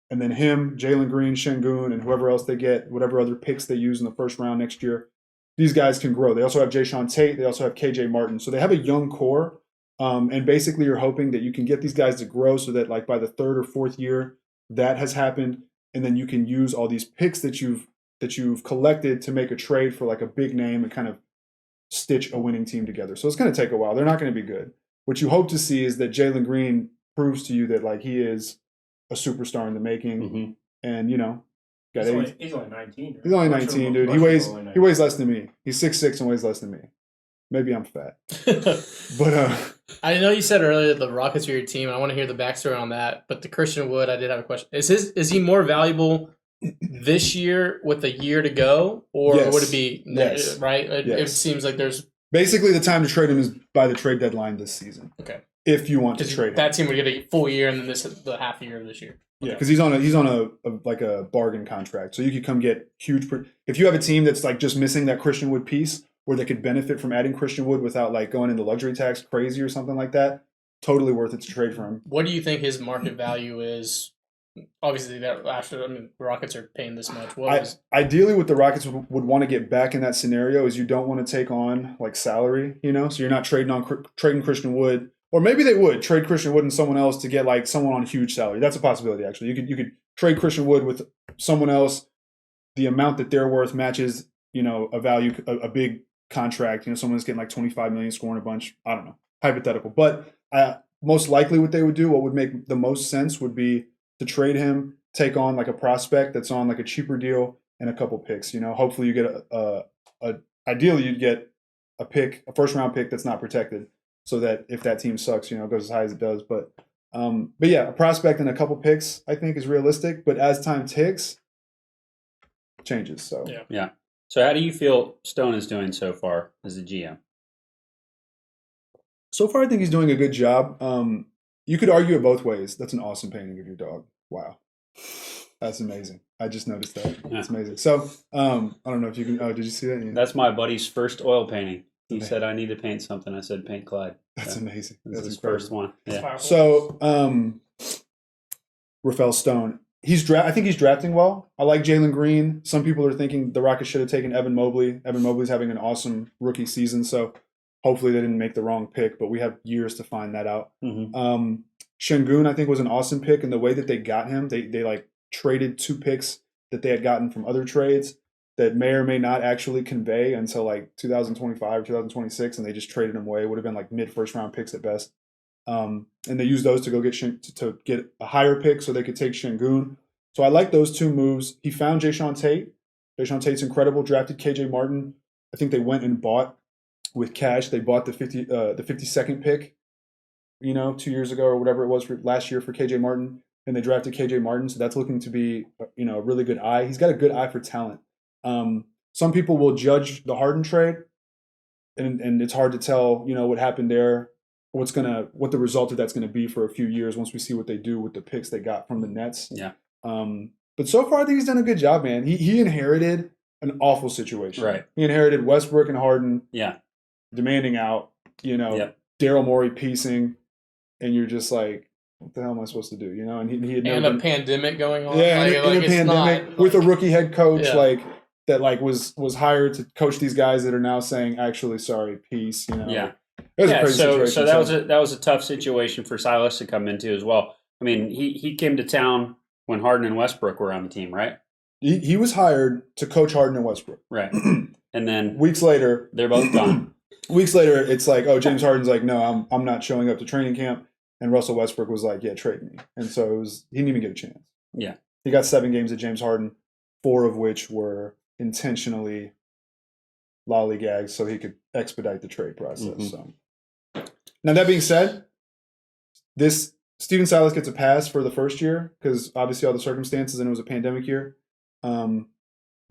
And then him, Jalen Green, Şengün, and whoever else they get, whatever other picks they use in the first round next year, these guys can grow. They also have Jayshawn Tate. They also have KJ Martin. So they have a young core. And basically you're hoping that you can get these guys to grow so that like by the 3rd or 4th year that has happened. And then you can use all these picks that you've collected to make a trade for like a big name and kind of stitch a winning team together. So it's going to take a while. They're not going to be good. What you hope to see is that Jalen Green proves to you that like he is a superstar in the making. And he's only 19. Right? He's only 19, dude. He weighs less than me. He's 6'6" and weighs less than me. Maybe I'm fat. But I know you said earlier that the Rockets are your team, and I want to hear the backstory on that. But the Christian Wood, I did have a question. Is he more valuable this year with a year to go, or would it be right? It seems like there's basically the time to trade him is by the trade deadline this season. Okay. If you want to trade him. That team would get a full year, and then the half year of this year. Yeah, because he's on a bargain contract, so you could come get huge. If you have a team that's like just missing that Christian Wood piece, where they could benefit from adding Christian Wood without like going into luxury tax crazy or something like that, totally worth it to trade for him. What do you think his market value is? Obviously, the Rockets are paying this much. Ideally, what the Rockets would want to get back in that scenario is you don't want to take on like salary, so you're not trading Christian Wood, or maybe they would trade Christian Wood and someone else to get like someone on huge salary. That's a possibility, actually. You could trade Christian Wood with someone else. The amount that they're worth matches, a value, a big contract. Someone's getting like 25 million, scoring a bunch. I don't know, hypothetical, but most likely what they would do, what would make the most sense would be to trade him, take on like a prospect that's on like a cheaper deal and a couple picks. Hopefully you get ideally you'd get a first round pick that's not protected, so that if that team sucks, it goes as high as it does. But yeah, a prospect and a couple picks I think is realistic. But as time ticks, changes. So yeah. So how do you feel Stone is doing so far as a GM? So far, I think he's doing a good job. You could argue it both ways. That's an awesome painting of your dog. Wow. That's amazing. I just noticed that. That's amazing. So I don't know if you can. Oh, did you see that? Yeah. That's my buddy's first oil painting. He said, I need to paint something. I said, paint Clyde. That's amazing. That's his incredible. first one. Yeah. So Rafael Stone. I think he's drafting well. I like Jalen Green. Some people are thinking the Rockets should have taken Evan Mobley. Evan Mobley's having an awesome rookie season, so hopefully they didn't make the wrong pick, but we have years to find that out. Şengün, I think, was an awesome pick, and the way that they got him, they like traded 2 picks that they had gotten from other trades that may or may not actually convey until like 2025 or 2026, and they just traded them away. It would have been like mid-first round picks at best. And they used those to go get a higher pick so they could take Şengün. So I like those 2 moves. He found Jayshawn Tate. Jayshawn Tate's incredible. Drafted KJ Martin. I think they went and bought with cash. They bought the 52nd pick, 2 years ago or whatever it was for last year for KJ Martin, and they drafted KJ Martin. So that's looking to be a really good eye. He's got a good eye for talent. Some people will judge the Harden trade, and it's hard to tell what happened there. What the result of that's going to be for a few years once we see what they do with the picks they got from the Nets. Yeah. But so far, I think he's done a good job, man. He inherited an awful situation. Right. He inherited Westbrook and Harden demanding out, Daryl Morey piecing, and you're just like, what the hell am I supposed to do? And he had a pandemic going on. Yeah, in a pandemic with a rookie head coach that was hired to coach these guys that are now saying, actually, sorry, peace. Yeah. It was a crazy situation. So that was a tough situation for Silas to come into as well. I mean, he came to town when Harden and Westbrook were on the team, right? He was hired to coach Harden and Westbrook. Right. And then weeks later, they're both gone. Weeks later, it's like, oh, James Harden's like, no, I'm not showing up to training camp. And Russell Westbrook was like, yeah, trade me. And so he didn't even get a chance. Yeah. He got 7 games at James Harden, 4 of which were intentionally lollygags so he could expedite the trade process. Mm-hmm. So now that being said, this Steven Silas gets a pass for the first year because obviously all the circumstances and it was a pandemic year.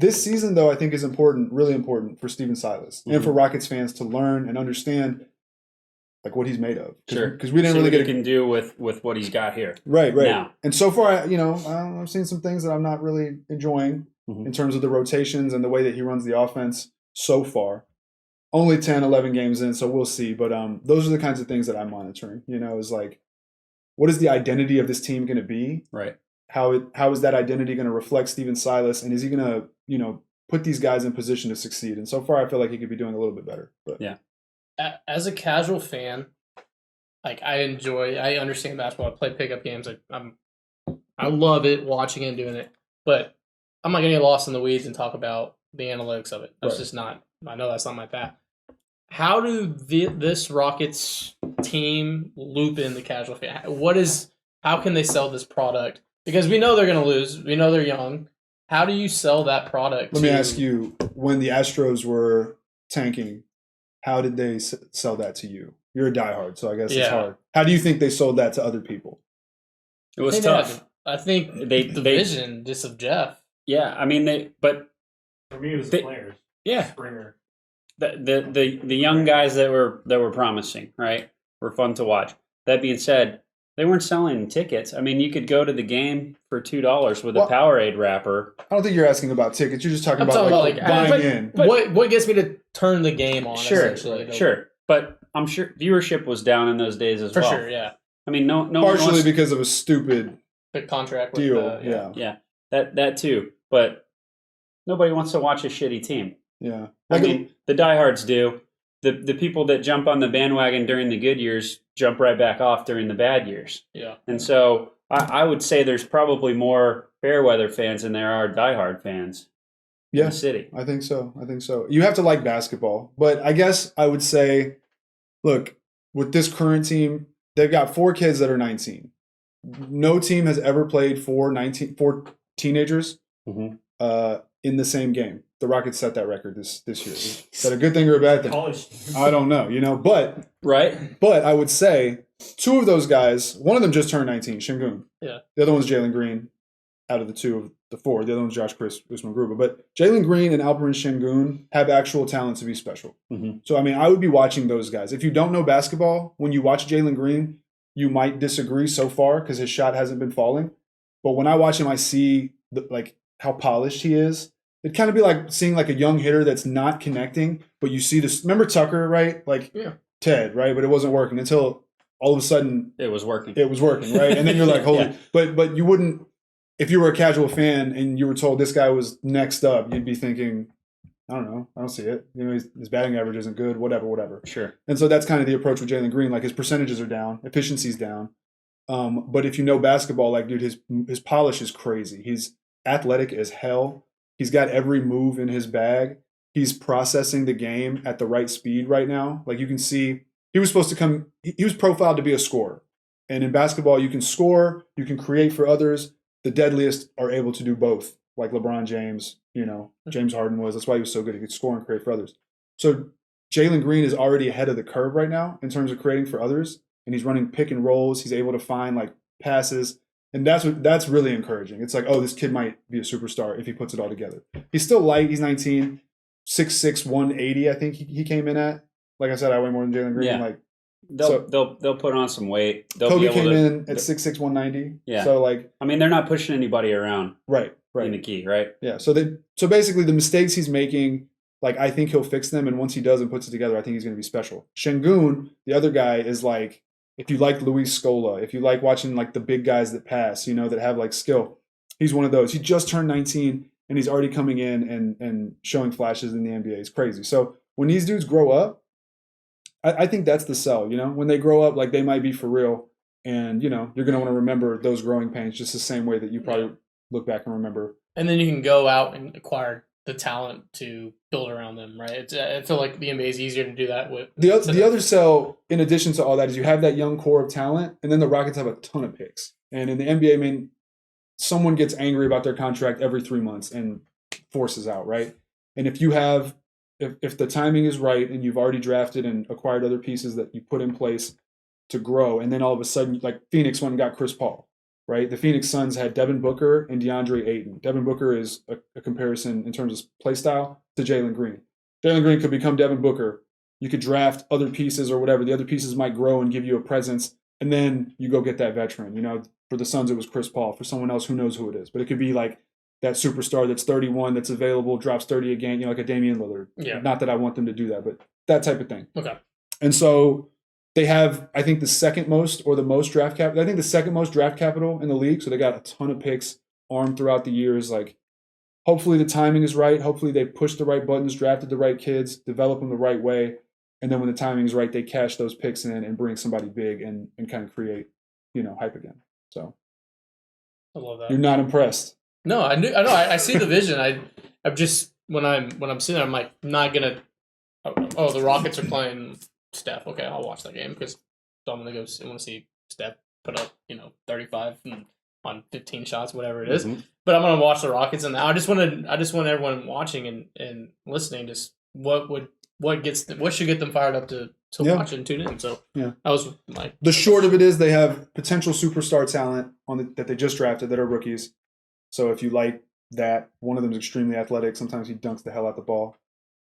This season, though, I think is important, really important for Steven Silas and for Rockets fans to learn and understand like what he's made of. Sure, because we didn't really get what he can do with what he's got here. Right. Now. And so far, I've seen some things that I'm not really enjoying in terms of the rotations and the way that he runs the offense so far. Only 10, 11 games in, so we'll see. But those are the kinds of things that I'm monitoring. Is like, what is the identity of this team going to be? Right. How is that identity going to reflect Steven Silas, and is he going to put these guys in position to succeed? And so far, I feel like he could be doing a little bit better. But yeah, as a casual fan, like I understand basketball. I play pickup games. I love it, watching it and doing it. But I'm not going to get lost in the weeds and talk about the analytics of it. That's just not. I know that's not my path. How do this Rockets team loop in the casual fan? How can they sell this product? Because we know they're going to lose. We know they're young. How do you sell that product? Let me ask you, when the Astros were tanking, how did they sell that to you? You're a diehard, so I guess it's hard. How do you think they sold that to other people? It was tough. I think the vision just of Jeff. Yeah, I mean, but for me, it was the players. Yeah, Springer. The young guys that were promising, right, were fun to watch. That being said, they weren't selling tickets. I mean, you could go to the game for $2 with a Powerade wrapper. I don't think you're asking about tickets. You're just talking about buying in. What gets me to turn the game on? Sure. But I'm sure viewership was down in those days as well. For sure, yeah. I mean, no. Partially because of a stupid contract deal. Yeah. That too. But nobody wants to watch a shitty team. Yeah. I mean, the diehards do. The people that jump on the bandwagon during the good years jump right back off during the bad years. Yeah. And so I would say there's probably more Fairweather fans than there are diehard fans in the city. I think so. You have to like basketball. But I guess I would say, look, with this current team, they've got 4 kids that are 19. No team has ever played 4 teenagers in the same game. The Rockets set that record this year. Is that a good thing or a bad thing? I don't know, but But I would say 2 of those guys, one of them just turned 19, Şengün. Yeah. The other one's Jalen Green. Out of the 2 of the 4, the other one's Josh Usman Gruber. But Jalen Green and Alperen Şengün have actual talent to be special. Mm-hmm. So I mean, I would be watching those guys. If you don't know basketball, when you watch Jalen Green, you might disagree so far because his shot hasn't been falling. But when I watch him, I see how polished he is. It'd kind of be like seeing like a young hitter that's not connecting, but you see this. Remember Tucker, right? Ted, right? But it wasn't working until all of a sudden it was working. Right? And then you're like, holy! But you wouldn't, if you were a casual fan and you were told this guy was next up, you'd be thinking, I don't know, I don't see it. His batting average isn't good. Whatever. Sure. And so that's kind of the approach with Jalen Green. Like his percentages are down, efficiency's down. But if you know basketball, like dude, his polish is crazy. He's athletic as hell. He's got every move in his bag. He's processing the game at the right speed right now. Like you can see, he was profiled to be a scorer. And in basketball, you can score, you can create for others. The deadliest are able to do both, like LeBron James, James Harden was. That's why he was so good. He could score and create for others. So Jalen Green is already ahead of the curve right now in terms of creating for others. And he's running pick and rolls. He's able to find like passes. And that's really encouraging. It's like, oh, this kid might be a superstar if he puts it all together. He's still light. He's 19, 6'6", 180, I think he came in at. Like I said, I weigh more than Jalen Green. Yeah. Like They'll put on some weight. They'll Kobe be able came to, in at 6'6", 190. Yeah. So like, I mean, they're not pushing anybody around right. in the key, right? Yeah. So basically the mistakes he's making, like I think he'll fix them, and once he does and puts it together, I think he's going to be special. Şengün, the other guy, is like, if you like Luis Scola, if you like watching like the big guys that pass, that have like skill, he's one of those. He just turned 19 and he's already coming in and showing flashes in the NBA. It's crazy. So when these dudes grow up, I think that's the sell. When they grow up, like they might be for real, and you're going to want to remember those growing pains just the same way that you probably look back and remember. And then you can go out and acquire the talent to build around them, right? I feel like the NBA is easier to do that with. The other sell, in addition to all that, is you have that young core of talent, and then the Rockets have a ton of picks. And in the NBA, I mean, someone gets angry about their contract every 3 months and forces out, right? And if you have, if the timing is right and you've already drafted and acquired other pieces that you put in place to grow, and then all of a sudden, like Phoenix went and got Chris Paul, right? The Phoenix Suns had Devin Booker and DeAndre Ayton. Devin Booker is a comparison in terms of play style to Jalen Green. Jalen Green could become Devin Booker. You could draft other pieces or whatever. The other pieces might grow and give you a presence, and then you go get that veteran. For the Suns, it was Chris Paul. For someone else, who knows who it is. But it could be like that superstar that's 31, that's available, drops 30 a game, like a Damian Lillard. Yeah. Not that I want them to do that, but that type of thing. Okay. And so they have, I think, the second most or the most draft capital. I think the second most draft capital in the league. So they got a ton of picks armed throughout the years. Like, hopefully the timing is right. Hopefully they push the right buttons, drafted the right kids, develop them the right way. And then when the timing is right, they cash those picks in and bring somebody big and kind of create, hype again. So I love that. You're not impressed. No, I know. I see the vision. I'm just when I'm sitting there, I'm like not gonna. Oh, the Rockets are playing Steph. Okay, I'll watch that game because I'm gonna go. I want to see Steph put up 35 on 15 shots, whatever it is. Mm-hmm. But I'm gonna watch the Rockets, and I just want everyone watching and listening just what should get them fired up to watch and tune in. So that was my. The short of it is they have potential superstar talent that they just drafted that are rookies. So if you like that, one of them is extremely athletic. Sometimes he dunks the hell out the ball.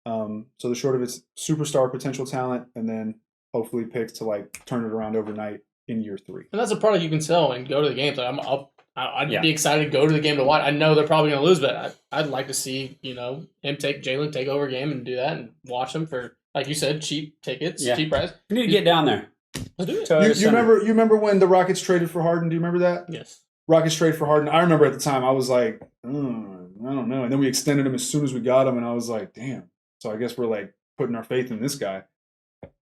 So the short of it's superstar potential talent, and then hopefully picks to like turn it around overnight in year 3. And that's a product you can sell and go to the games. Like I'd be excited to go to the game to watch. I know they're probably going to lose, but I'd like to see Jalen take over a game and do that and watch them for, like you said, cheap tickets, cheap price. We need to get down there. Let's do it. You remember when the Rockets traded for Harden? Do you remember that? Yes. Rockets trade for Harden. I remember at the time I was like, I don't know. And then we extended him as soon as we got him, and I was like, damn. So I guess we're like putting our faith in this guy.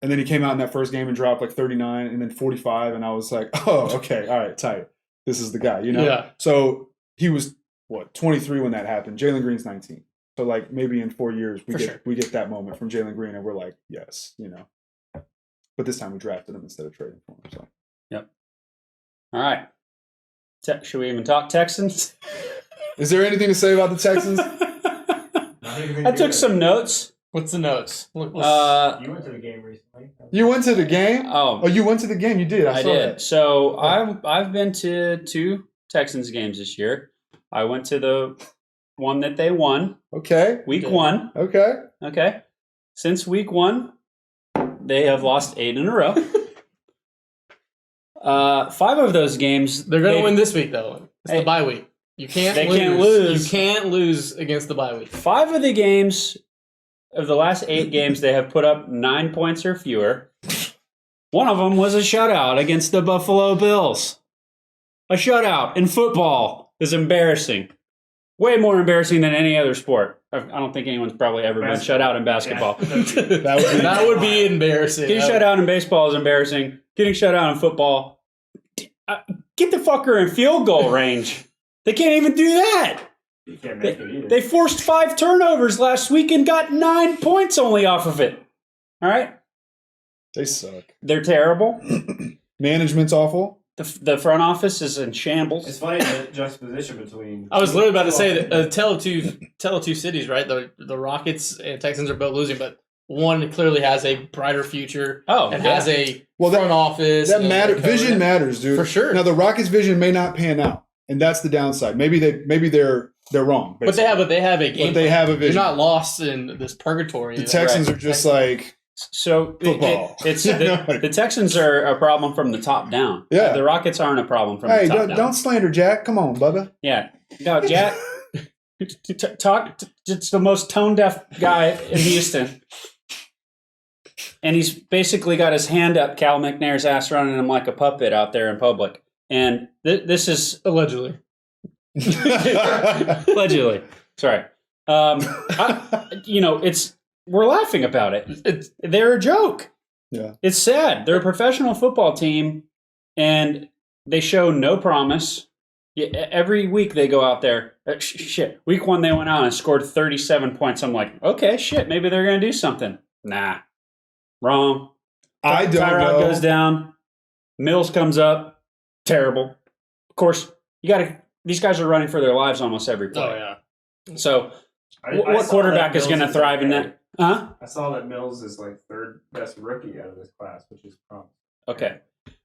And then he came out in that first game and dropped like 39 and then 45, and I was like, oh, okay, all right, tight. This is the guy, Yeah. So he was 23 when that happened. Jalen Green's 19. So like maybe in 4 years we get that moment from Jalen Green, and we're like, yes, But this time we drafted him instead of trading for him. So. Yep. All right. Should we even talk Texans? Is there anything to say about the Texans? I took some notes. What's the notes? You went to the game recently. You went to the game? Oh, you went to the game. You did. I saw did. That. So I've been to 2 Texans games this year. I went to the one that they won. Okay. Week 1. Okay. Since week 1, they have lost 8 in a row. 5 of those games. They're going to win this week, though. It's the bye week. You can't lose. You can't lose against the bye week. 5 of the games, of the last 8 games, they have put up 9 points or fewer. One of them was a shutout against the Buffalo Bills. A shutout in football is embarrassing. Way more embarrassing than any other sport. I don't think anyone's probably ever been shut out in basketball. That would be embarrassing. Getting shut out in baseball is embarrassing. Getting shut out in football, get the fucker in field goal range. They can't even do that. You can't make it either. They forced 5 turnovers last week and got 9 points only off of it. All right? They suck. They're terrible. Management's awful. The front office is in shambles. It's funny the juxtaposition between. I was literally about to say that tell of two cities, right? The Rockets and Texans are both losing, but one clearly has a brighter future. Has a front office. That matters. Vision matters, dude. For sure. Now the Rockets' vision may not pan out, and that's the downside. Maybe they're wrong. Basically. But they have a game. But they have a vision. You're not lost in this purgatory. The Texans are just like, So Football. it's the Texans are a problem from the top down. Yeah. The Rockets aren't a problem from Hey, the top down. don't slander Jack. Come on, Bubba. Yeah. No, Jack. Talk. It's the most tone deaf guy in Houston, and he's basically got his hand up Cal McNair's ass, running him like a puppet out there in public. And this is Allegedly. allegedly. Sorry. We're laughing about it. They're a joke. Yeah. It's sad. They're a professional football team, and they show no promise. Every week they go out there. Shit. Week 1 they went out and scored 37 points. I'm like, okay, shit, maybe they're going to do something. Nah. Wrong. I don't Tyrod know. goes down. Mills comes up. Terrible. Of course, these guys are running for their lives almost every play. Oh, yeah. So I what saw quarterback that is going to Mills thrive in okay. that? Huh? I saw that Mills is like 3rd best rookie out of this class, which is promising. Okay.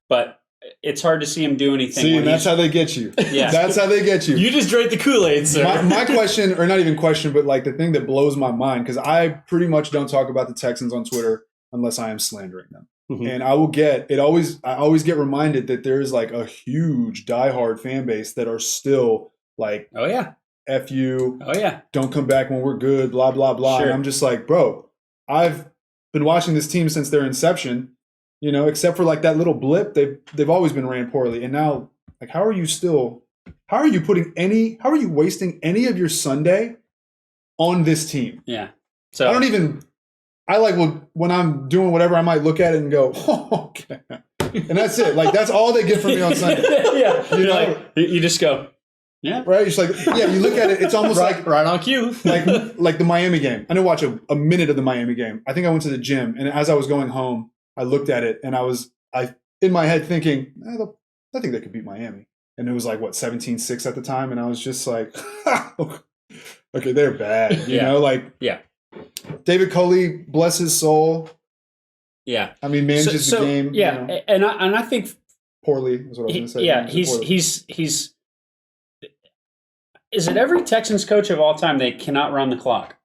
But it's hard to see him do anything. See, when and that's he's- how they get you. Yeah. That's how they get you. You just drank the Kool-Aid, sir. My question, or not even question, but like the thing that blows my mind, because I pretty much don't talk about the Texans on Twitter unless I am slandering them. Mhm. And I always get reminded that there is like a huge diehard fan base that are still like, Oh, yeah. F you, Oh, yeah. don't come back when we're good, blah, blah, blah. Sure. And I'm just like, bro, I've been watching this team since their inception, except for like that little blip, they've always been ran poorly. And now, like, how are you wasting any of your Sunday on this team? Yeah. So When I'm doing whatever, I might look at it and go, oh, okay. And that's it. Like, that's all they get from me on Sunday. yeah. You You're know? like, you just go, yeah. Right? It's like, yeah, you look at it, it's almost like right on cue. like the Miami game. I didn't watch a minute of the Miami game. I think I went to the gym, and as I was going home, I looked at it, and I in my head thinking, I think they could beat Miami. And it was like, what, 17-6 at the time? And I was just like, okay, they're bad. You know, like, Yeah. David Coley, bless his soul. Yeah. I mean, manages the game. Yeah. And I think Poorly is what I was going to say. yeah, Manages it poorly. he's is it every Texans coach of all time they cannot run the clock?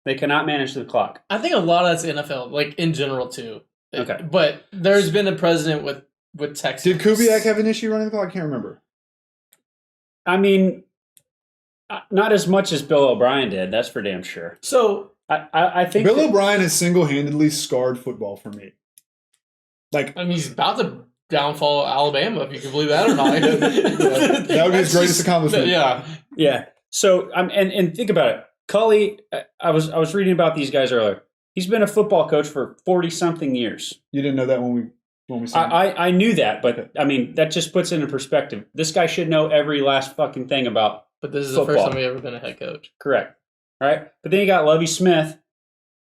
They cannot manage the clock. I think a lot of that's NFL, like in general too. Okay. But there's been a president with Texas. Did Kubiak have an issue running the clock? I can't remember. I mean, not as much as Bill O'Brien did. That's for damn sure. So I think Bill O'Brien has single-handedly scarred football for me. Like, I mean, he's about to downfall Alabama, if you can believe that or not. that would be his greatest accomplishment. Yeah. Yeah. So and think about it. Cully, I was reading about these guys earlier. He's been a football coach for 40-something years. You didn't know that when we saw him? I knew that, but I mean that just puts it in perspective. This guy should know every last fucking thing about. But this is football. the first time he's ever been a head coach. Correct. All right. But then you got Lovie Smith,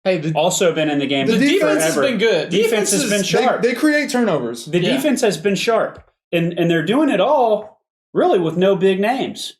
Hey, also been in the game. The defense has forever. been good. Defense has been sharp. They create turnovers. The Yeah. defense has been sharp, and they're doing it all really with no big names.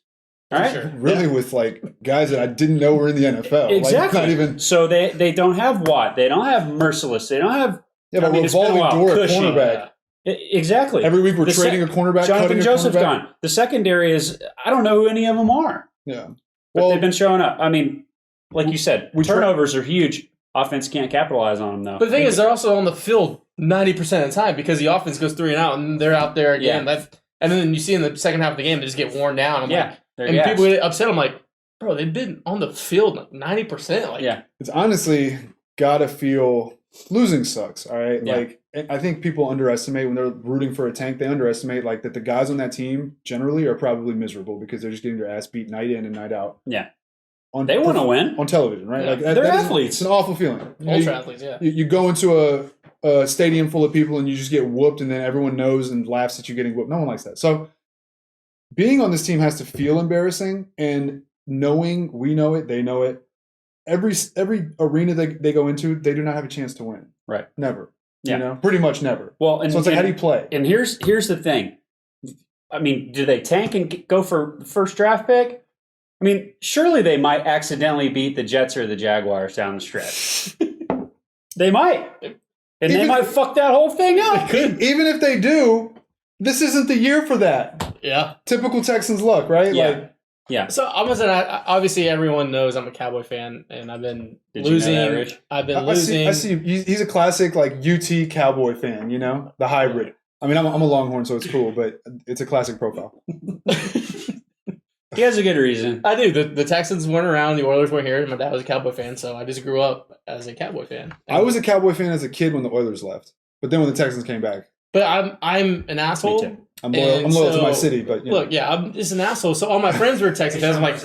All right. Sure. Really, with like guys that I didn't know were in the NFL. Exactly. Like, not even. So they don't have Watt. They don't have Merciless. They don't have. Yeah, but I mean, it's been a revolving while. door at Cushing. cornerback. Exactly. Every week we're The trading a cornerback. Jonathan cutting a Joseph's cornerback. gone. The secondary is I don't know who any of them are, Yeah. but Well, they've been showing up. I mean, like you said, we turnovers are huge. Offense can't capitalize on them though. But the thing is, they're also on the field 90% of the time because the offense goes 3 and out, and they're out there again. Yeah. And then you see in the second half of the game, they just get worn down. I'm yeah, like, they're and gassed. people get upset. I'm like, bro, they've been on the field like 90%. Like, Yeah. it's honestly gotta feel losing sucks. All right, Yeah. like I think people underestimate when they're rooting for a tank. They underestimate like that the guys on that team generally are probably miserable because they're just getting their ass beat night in and night out. Yeah. They want to win on television, right? Yeah. Like They're that is- athletes. It's an awful feeling. ultra athletes, yeah. You go into a stadium full of people and you just get whooped, and then everyone knows and laughs at you getting whooped. No one likes that. So being on this team has to feel embarrassing, and knowing we know it, they know it. Every arena they go into, they do not have a chance to win. Right. Never. Yeah. You know, pretty much never. Well, and So it's like, how do you play? And here's the thing. I mean, do they tank and go for the first draft pick? I mean, surely they might accidentally beat the Jets or the Jaguars down the stretch. They might. And they Even- might fuck that whole thing up. Even if they do, this isn't the year for that. Yeah. Typical Texans luck, right? Yeah. Like Yeah. So obviously everyone knows I'm a Cowboy fan, and I've been losing. You know that, Rich? I've been losing. I see. He's a classic like UT Cowboy fan. You know, the hybrid. I mean, I'm a Longhorn, so it's cool, but it's a classic profile. He has a good reason. I do. The Texans weren't around. The Oilers weren't here. My dad was a Cowboy fan, so I just grew up as a Cowboy fan. I was a Cowboy fan as a kid when the Oilers left, but then when the Texans came back, But I'm an asshole. Me too. I'm loyal to my city. But you know. Look, yeah, I'm just an asshole. So all my friends were Texans fans. I'm like,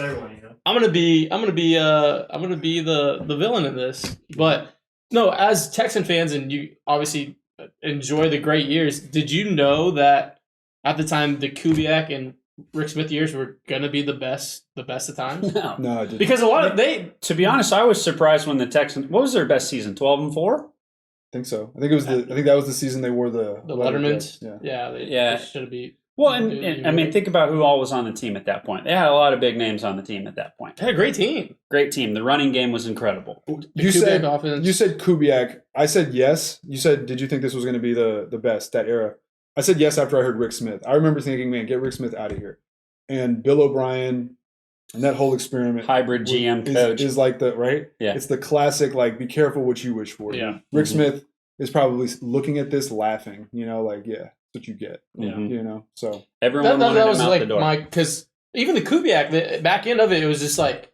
I'm gonna be the villain in this. But no, as Texan fans, and you obviously enjoy the great years. Did you know that at the time the Kubiak and Rick Smith years were gonna be the best of times? No, I didn't. Because a lot of To be honest, I was surprised when the Texans. What was their best season? 12-4. I think so. I think that was the season they wore the Lettermans. Yeah. They should have beat. Well, and I mean, think about who all was on the team at that point. They had a lot of big names on the team at that point. They had a great team. Great team. The running game was incredible. You said offense. you said Kubiak. I said yes. You said, did you think this was going to be the best that era? I said yes after I heard Rick Smith. I remember thinking, man, get Rick Smith out of here. And Bill O'Brien and that whole experiment, Hybrid GM coach is like the right. Yeah, it's the classic like be careful what you wish for. Yeah, Rick Smith is probably looking at this laughing. You know, like that's what you get. Yeah, you know. So everyone wanted that him was out like the door. because even the Kubiak, the back end of it was just like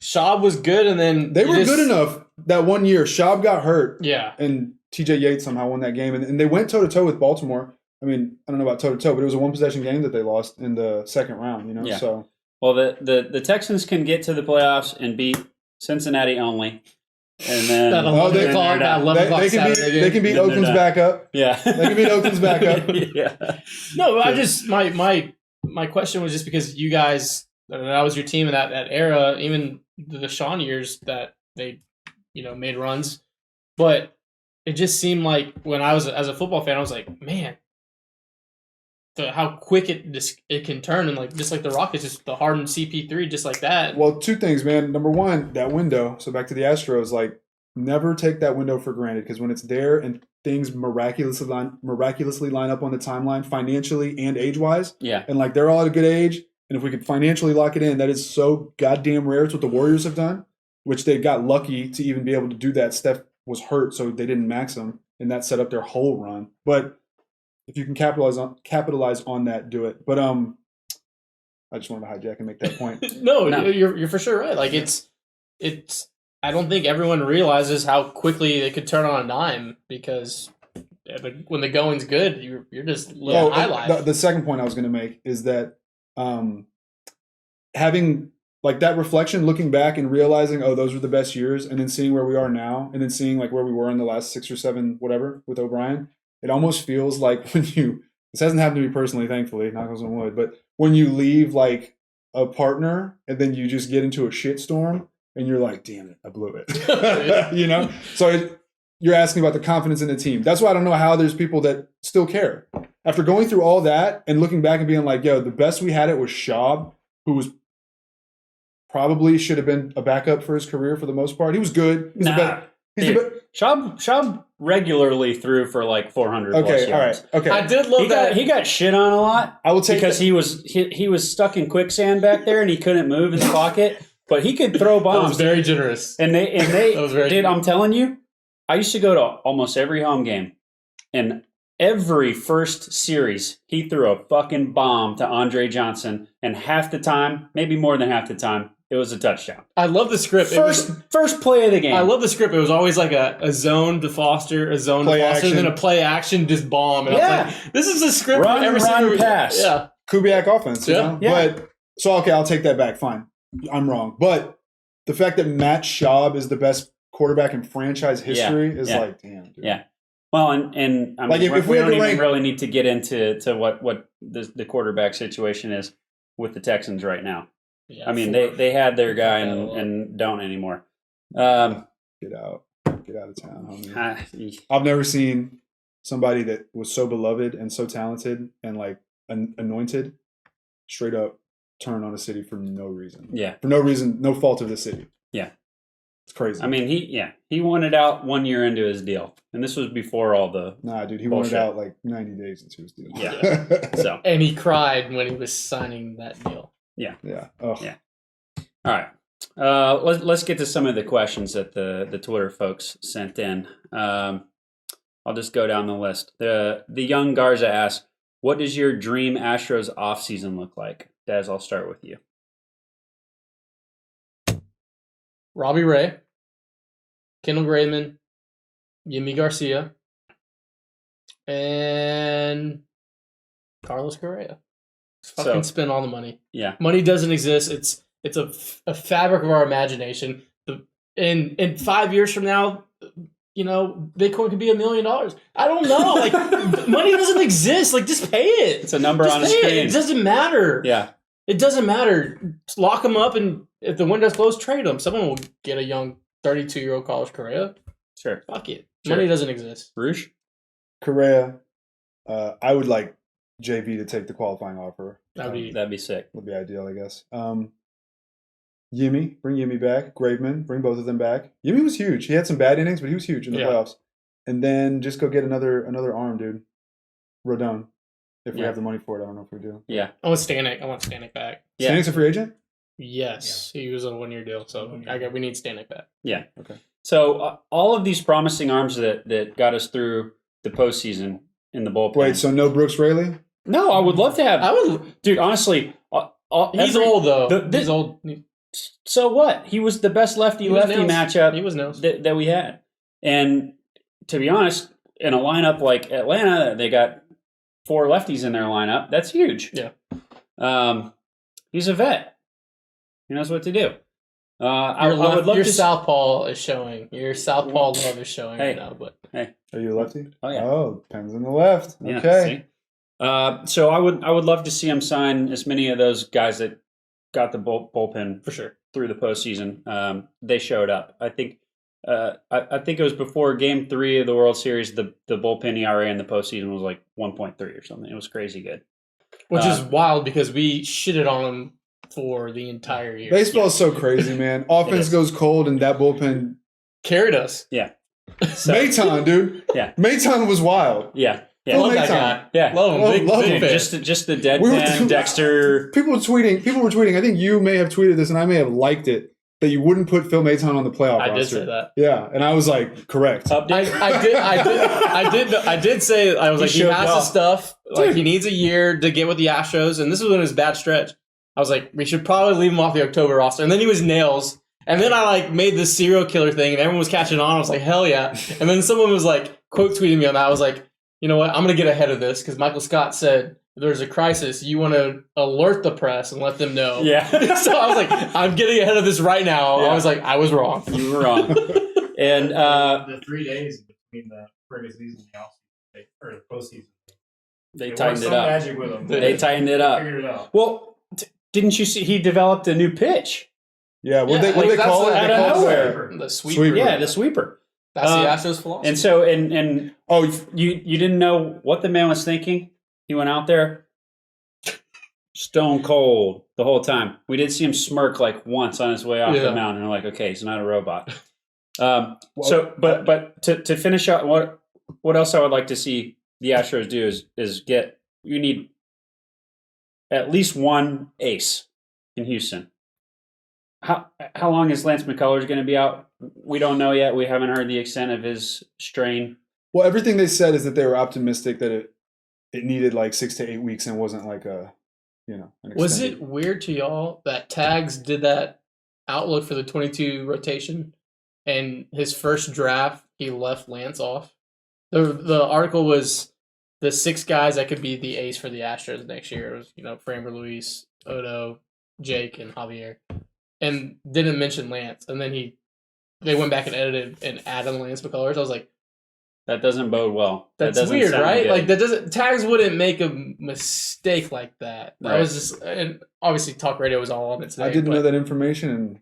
Schaub was good, and then they were good enough that one year. Schaub got hurt. Yeah, and T.J. Yates somehow won that game, and they went toe to toe with Baltimore. I mean, I don't know about toe to toe, but it was a one possession game that they lost in the second round. You know, Yeah. so Well, the Texans can get to the playoffs and beat Cincinnati only, and then that 11 o'clock, that 11 o'clock they can Saturday game. they can beat Then they're Oakland's done. backup. yeah, They can beat Oakland's backup. yeah. No, I just my question was just because you guys that was your team in that era, even the Sean years that they made runs, but it just seemed like when I was as a football fan, I was like, man, how quick it can turn, and like just like the Rockets, just the hardened CP3, just like that. Well, two things, man. Number one, that window. So back to the Astros, like never take that window for granted because when it's there and things miraculously line up on the timeline financially and age wise, Yeah. and like they're all at a good age, and if we could financially lock it in, that is so goddamn rare. It's what the Warriors have done, which they got lucky to even be able to do that. Steph was hurt, so they didn't max him, and that set up their whole run. But if you can capitalize on that, do it. But I just wanted to hijack and make that point. No, you're for sure right. Like it's. I don't think everyone realizes how quickly it could turn on a dime because when the going's good, you're just living high life. The second point I was going to make is that having like that reflection, looking back and realizing, oh, those were the best years, and then seeing where we are now, and then seeing like where we were in the last 6 or 7, whatever, with O'Brien. It almost feels like when this hasn't happened to me personally, thankfully, knock on wood, but when you leave like a partner and then you just get into a shitstorm and you're like, damn it, I blew it. You know? So you're asking about the confidence in the team. That's why I don't know how there's people that still care. After going through all that and looking back and being like, yo, the best we had it was Schaub, who was probably should have been a backup for his career for the most part. He was good. Schaub regularly threw for like 400 plus yards. All right. Okay. I did love that. He got shit on a lot. I will take because he was stuck in quicksand back there and he couldn't move in the pocket, but he could throw bombs. That was very generous. And they that was very dude, generous. I'm telling you, I used to go to almost every home game, and every first series he threw a fucking bomb to Andre Johnson, and half the time, maybe more than half the time, it was a touchdown. I love the script. First play of the game. I love the script. It was always like a zone to Foster, a zone Play to Foster, action. and then a play action, just bomb. And I was like, this is a script Run, for every run, single pass. Yeah. Kubiak offense, you know? Yeah. But so okay, I'll take that back. Fine. I'm wrong. But the fact that Matt Schaub is the best quarterback in franchise history is like, damn, dude. Yeah. Well, and I mean, Like, if we we had don't to even rank- really need to get into what the quarterback situation is with the Texans right now. Yeah, I mean, they had their guy and don't anymore. Get out of town, homie. I've never seen somebody that was so beloved and so talented and like anointed straight up turn on a city for no reason. Yeah. For no reason, no fault of the city. Yeah. It's crazy. I mean, he wanted out 1 year into his deal, and this was before all the nah, dude, he bullshit. wanted out like 90 days into his deal. Yeah. So And he cried when he was signing that deal. Yeah. Oh. Yeah. All right. Let's get to some of the questions that the Twitter folks sent in. I'll just go down the list. The young Garza asks, what does your dream Astros offseason look like? Dez, I'll start with you. Robbie Ray, Kendall Graveman, Yimi Garcia, and Carlos Correa. Fucking spend all the money. Yeah. Money doesn't exist. It's a fabric of our imagination. In 5 years from now, Bitcoin could be $1 million. I don't know. Like, money doesn't exist. Like, just pay it. It's a number on a screen. It doesn't matter. Yeah. It doesn't matter. Just lock them up, and if the window's closed, trade them. Someone will get a young 32-year-old Carlos Correa. Sure. Fuck it. Sure. Money doesn't exist. Roosh? Correa. I would like JV to take the qualifying offer. That'd be sick. Would be ideal, I guess. Yimi, bring Yimi back. Graveman, bring both of them back. Yimi was huge. He had some bad innings, but he was huge in the playoffs. And then just go get another arm, dude. Rodon. If we have the money for it, I don't know if we do. Yeah. I want Stanek back. Yeah. Stanek's a free agent? Yes. Yeah. He was on a 1-year deal, so we need Stanek back. Yeah. Okay. So all of these promising arms that got us through the postseason in the bullpen. Wait, so no Brooks Raley? No, I would love to have. Dude, honestly, he's old though. He's old. So what? He was the best lefty-lefty matchup he was nails. that we had. And to be honest, in a lineup like Atlanta, they got 4 lefties in their lineup. That's huge. Yeah. He's a vet. He knows what to do. I would love your to southpaw is showing. Your southpaw love is showing right now. But hey, are you a lefty? Oh yeah. Oh, depends on the left. Yeah, okay. So I would love to see him sign as many of those guys that got the bullpen for sure through the postseason. They showed up. I think it was before Game 3 of the World Series. The bullpen ERA in the postseason was like 1.3 or something. It was crazy good, which is wild because we shitted on them for the entire year. Baseball's so crazy, man. Offense goes cold, and that bullpen carried us. Yeah. So, Mayton, dude. Yeah. Mayton was wild. Yeah. Yeah. Love that guy. Yeah. Love him. Love big him. fan. Just the deadpan Dexter. People were tweeting. I think you may have tweeted this, and I may have liked it, that you wouldn't put Phil Mayton on the playoff roster. I did say that. Yeah, and I was like, correct. Update. I did say, I was like, he has the stuff. Like, Dude. he needs a year to get with the Astros, and this was in his bad stretch. I was like, we should probably leave him off the October roster. And then he was nails. And then I made this serial killer thing, and everyone was catching on. I was like, hell yeah. And then someone was quote tweeting me on that. I was like, you know what? I'm going to get ahead of this because Michael Scott said, if there's a crisis, you want to alert the press and let them know. Yeah. So I was like, I'm getting ahead of this right now. Yeah. I was like, I was wrong. You were wrong. And the 3 days between the regular season and the offseason or the postseason, they tightened it up. Magic with them. They tightened it up. Figured it out. Well, didn't you see he developed a new pitch? Yeah, what they that's call it? out They of call it nowhere. The sweeper. Sweeper. Yeah, the sweeper. That's the Astros philosophy. And so, and you didn't know what the man was thinking. He went out there stone cold the whole time. We did see him smirk once on his way off the mound, and we're like, okay, he's not a robot. But to finish up, what else I would like to see the Astros do is you need at least one ace in Houston. How long is Lance McCullers going to be out? We don't know yet. We haven't heard the extent of his strain. Well, everything they said is that they were optimistic that it needed 6 to 8 weeks and wasn't an Was extended- it weird to y'all that Tags did that outlook for the 22 rotation, and his first draft he left Lance off? The article was the 6 guys that could be the ace for the Astros next year. It was Framber Luis, Odo, Jake, and Javier, and didn't mention Lance. And then they went back and edited and added Lance McCullers. I was like, that doesn't bode well. That's that doesn't weird, sound right? good. Tags wouldn't make a mistake like that. That Right. was just, and obviously Talk Radio was all on it today. I didn't know but that information, and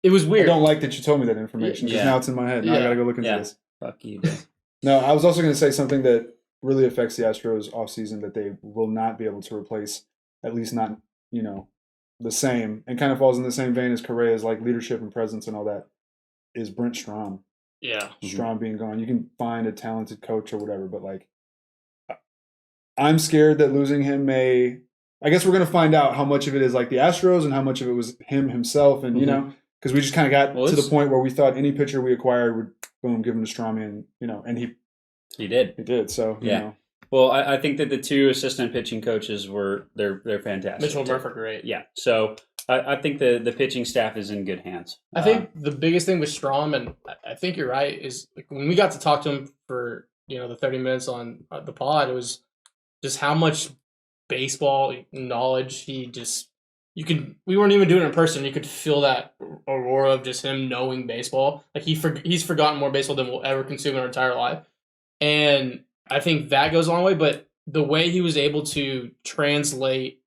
it was weird. I don't like that you told me that information because Yeah. now it's in my head. Now I Yeah. got to go look into Yeah. this. Fuck you, dude. No, I was also going to say something that really affects the Astros offseason that they will not be able to replace, at least not, the same, and kind of falls in the same vein as Correa's leadership and presence and all that, is Brent Strom. Yeah. Strom being gone. You can find a talented coach or whatever, but I'm scared that losing him may I guess we're going to find out how much of it is like the Astros and how much of it was him himself. And, you know, because we just kind of got to the point where we thought any pitcher we acquired would, boom, give him to Strami. And, you know, and he did. He did. So, you know. Well, I think that the two assistant pitching coaches they're fantastic. Mitchell and Murph are great. Yeah. So I think the pitching staff is in good hands. I think the biggest thing with Strom, and I think you're right, is like when we got to talk to him for the 30 minutes on the pod, it was just how much baseball knowledge we weren't even doing it in person. You could feel that aurora of just him knowing baseball. Like he's forgotten more baseball than we'll ever consume in our entire life, and I think that goes a long way, but the way he was able to translate,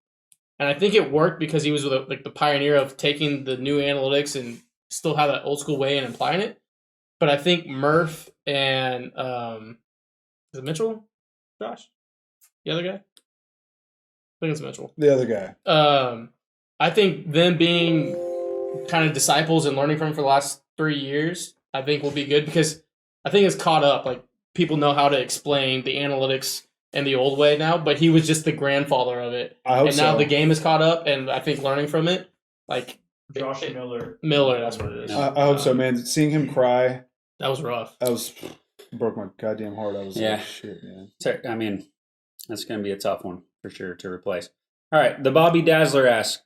and I think it worked because he was the pioneer of taking the new analytics and still have that old school way and applying it. But I think Murph and is it Mitchell? Josh? The other guy? I think it's Mitchell. The other guy. I think them being kind of disciples and learning from him for the last 3 years, I think will be good because I think it's caught up. Like, people know how to explain the analytics and the old way now, but he was just the grandfather of it. I hope and now so. the game is caught up, and I think learning from it, like Josh Miller. Miller, that's what it is. I hope so, man. Seeing him cry, that was rough. Broke my goddamn heart. I was like, shit, man. I mean, that's going to be a tough one for sure to replace. All right, the Bobby Dazzler asks,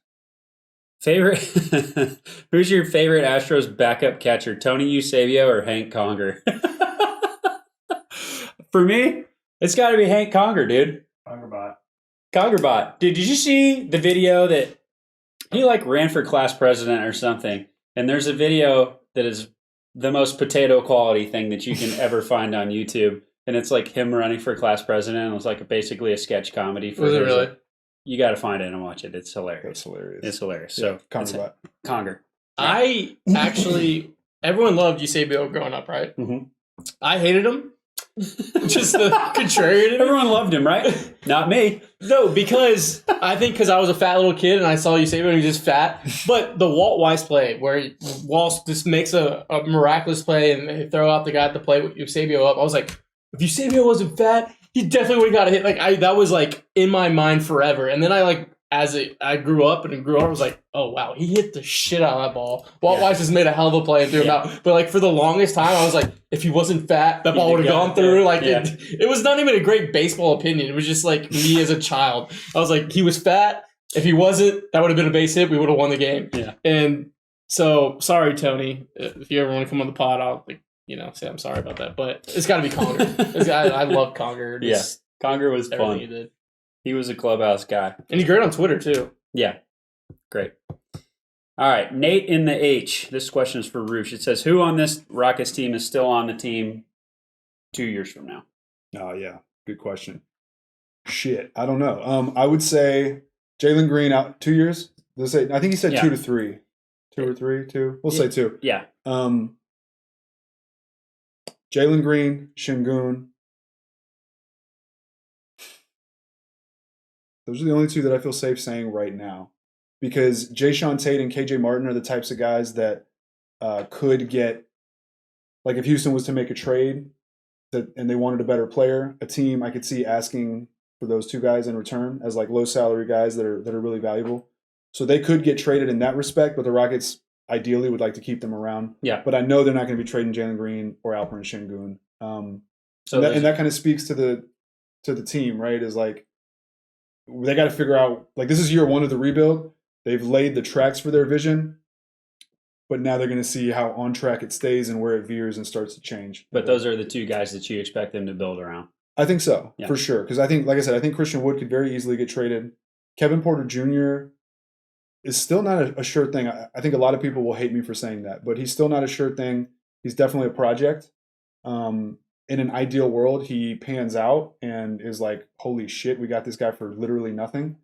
who's your favorite Astros backup catcher, Tony Eusebio or Hank Conger? For me, it's got to be Hank Conger, dude. Congerbot. Dude, did you see the video that he ran for class president or something? And there's a video that is the most potato quality thing that you can ever find on YouTube. And it's like him running for class president. It was like basically a sketch comedy. Was it really? You got to find it and watch it. It's hilarious. That's hilarious. It's hilarious. Yeah, So Congerbot. Conger. I actually, everyone loved Eusebio growing up, right? Mm-hmm. I hated him. Just the contrary to Everyone loved him, right? Not me. No, because I was a fat little kid and I saw Eusebio and he was just fat. But the Walt Weiss play where Walt just makes a miraculous play and they throw out the guy at the plate with Eusebio up, I was like, if Eusebio wasn't fat, he definitely would have got a hit. That was in my mind forever. And then I grew up, I was like, oh wow, he hit the shit out of that ball. Walt Weiss just made a hell of a play and threw him out. But for the longest time, I was like, if he wasn't fat, that ball would have gone through. It was not even a great baseball opinion. It was just me as a child. I was like, he was fat. If he wasn't, that would have been a base hit. We would have won the game. Yeah. And so, sorry, Tony. If you ever want to come on the pod, I'll say I'm sorry about that. But it's got to be Conger. I love Conger. Conger was fun. He did. He was a clubhouse guy. And he's great on Twitter, too. Yeah. Great. All right. Nate in the H. This question is for Roosh. It says, who on this Rockets team is still on the team 2 years from now? Oh, yeah. Good question. Shit. I don't know. I would say Jalen Green out 2 years. I think he said 2 to 3. 2 or 3? 2? We'll say 2. Yeah. Jalen Green, Şengün. Those are the only two that I feel safe saying right now. Because Jayshawn Tate and KJ Martin are the types of guys that could get, if Houston was to make a trade and they wanted a better player, a team I could see asking for those two guys in return as low salary guys that are really valuable. So they could get traded in that respect, but the Rockets ideally would like to keep them around. Yeah. But I know they're not going to be trading Jalen Green or Alperen Şengün. And that kind of speaks to the team, right? Is they got to figure out, this is year one of the rebuild. They've laid the tracks for their vision, but now they're going to see how on track it stays and where it veers and starts to change. But those are the two guys that you expect them to build around. I think so, for sure. Because I think, like I said, I think Christian Wood could very easily get traded. Kevin Porter Jr. is still not a sure thing. I think a lot of people will hate me for saying that, but he's still not a sure thing. He's definitely a project. In an ideal world, he pans out and is like, holy shit, we got this guy for literally nothing.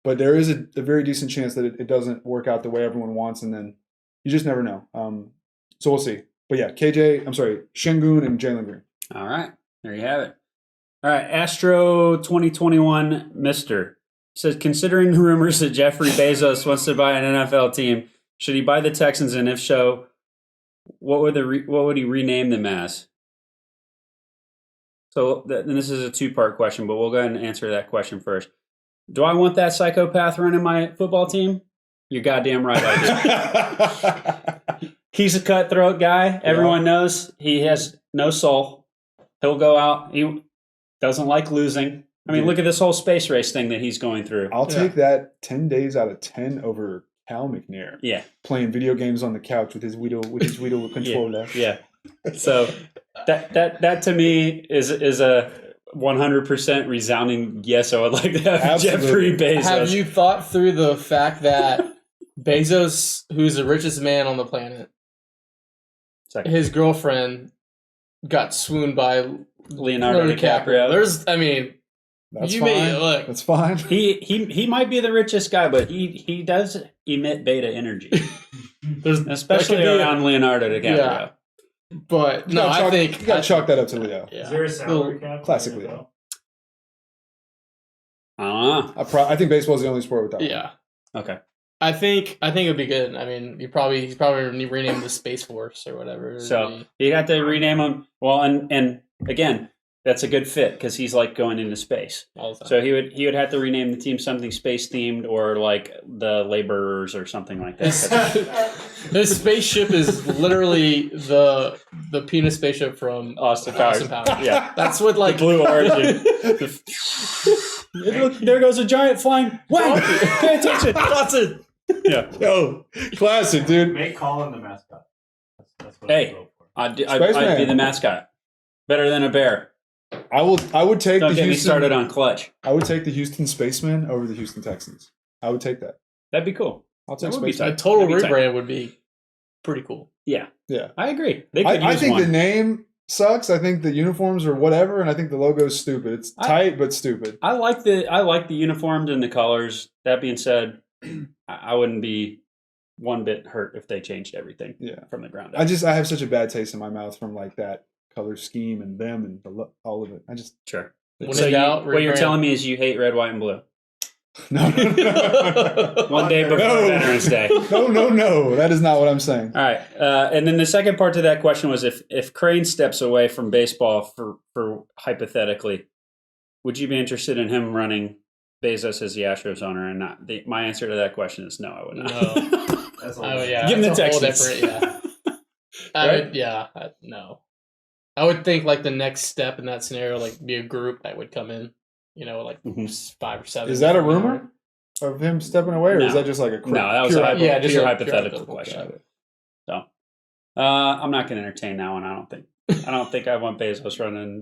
But there is a very decent chance that it doesn't work out the way everyone wants, and then you just never know. So we'll see. But yeah, Şengün and Jalen Green. All right. There you have it. All right. Astro 2021 Mister says, considering rumors that Jeffrey Bezos wants to buy an NFL team, should he buy the Texans? And if so, what would he rename them as? So then this is a two-part question, but we'll go ahead and answer that question first. Do I want that psychopath running my football team? You're goddamn right I do. He's a cutthroat guy. Everyone knows he has no soul. He'll go out. He doesn't like losing. I mean, look at this whole space race thing that he's going through. I'll take that 10 days out of 10 over Cal McNair. Yeah. Playing video games on the couch with his Widow controller. Yeah. So that to me is a 100% resounding yes. I would like to have Absolutely. Jeffrey Bezos. Have you thought through the fact that Bezos, who's the richest man on the planet, his girlfriend got swooned by Leonardo DiCaprio? That's you fine. may look. That's fine. He might be the richest guy, but he does emit beta energy, especially around Leonardo DiCaprio. Yeah. But no, I think you gotta chalk that up to Leo. Yeah. Is there a salary cap? Classic Leo. I don't know. I think baseball is the only sport without. Yeah. Okay. I think it would be good. I mean, he's probably rename the Space Force or whatever. So you got to rename him. Well, and again, that's a good fit because he's like going into space. All the time. So he would have to rename the team something space themed or like the Laborers or something like that. His spaceship is literally the penis spaceship from Austin Powers. Yeah, that's what like the Blue Origin. Look, there goes a giant flying. Wow! Pay attention, Watson. Yeah. Yo, classic, dude. Make Colin the mascot. That's what Hey, I vote for. I'd be the mascot. Better than a bear. I would take Don't the get me Houston. started on clutch. I would take the Houston Spacemen over the Houston Texans. I would take that. That'd be cool. I'll take That would be Spacemen. a total That'd be tight. rebrand would be pretty cool. Yeah, Yeah. I agree. They could I use think one. the name sucks. I think the uniforms are whatever, and I think the logo is stupid. It's tight but stupid. I like the uniforms and the colors. That being said, I wouldn't be one bit hurt if they changed everything from the ground up. I have such a bad taste in my mouth from like that color scheme and them and all of it. I just Sure. When So in doubt, what you're rebrand. telling me is you hate red, white, and blue. no. One day before No. Veterans Day. No. That is not what I'm saying. All right, and then the second part to that question was if Crane steps away from baseball for hypothetically, would you be interested in him running Bezos as the Astros owner and not? My answer to that question is no, I would not. No. That's Oh all. yeah, Give him the that's a whole Texans. different- Yeah. Right? No. I would think like the next step in that scenario, like be a group that would come in, like 5 or 7. Is that a rumor of him stepping away, or is No. that just like a No, that was pure a hypo- pure a hypothetical pure question. hypothetical. So, I'm not going to entertain that one. I don't think I want Bezos running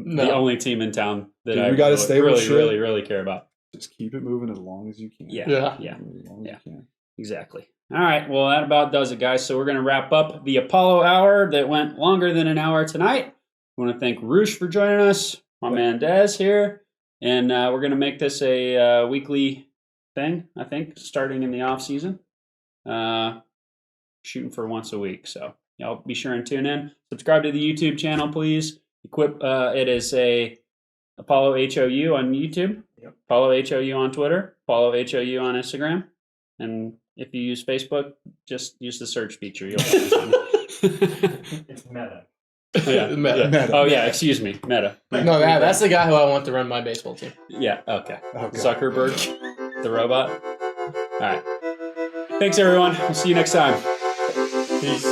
No. the only team in town that Dude, I we got a stable really, ship. really, really care about. Just keep it moving as long as you can. Yeah, Yeah. yeah, As long as Yeah. you can. exactly. All right, well, that about does it, guys. So we're going to wrap up the Apollo Hour that went longer than an hour tonight. I want to thank Roosh for joining us, my man Dez here, and we're going to make this a weekly thing, I think, starting in the off season. Shooting for once a week, so y'all be sure and tune in. Subscribe to the YouTube channel, please. It is a Apollo HOU on YouTube, Apollo HOU on Twitter, Apollo HOU on Instagram, and if you use Facebook, just use the search feature. You'll find it. It's meta. Oh, yeah. Meta. Meta. Oh yeah, excuse me, Meta. No, that's the guy who I want to run my baseball team. Yeah, okay. Okay. Zuckerberg, the robot. All right. Thanks, everyone. We'll see you next time. Peace.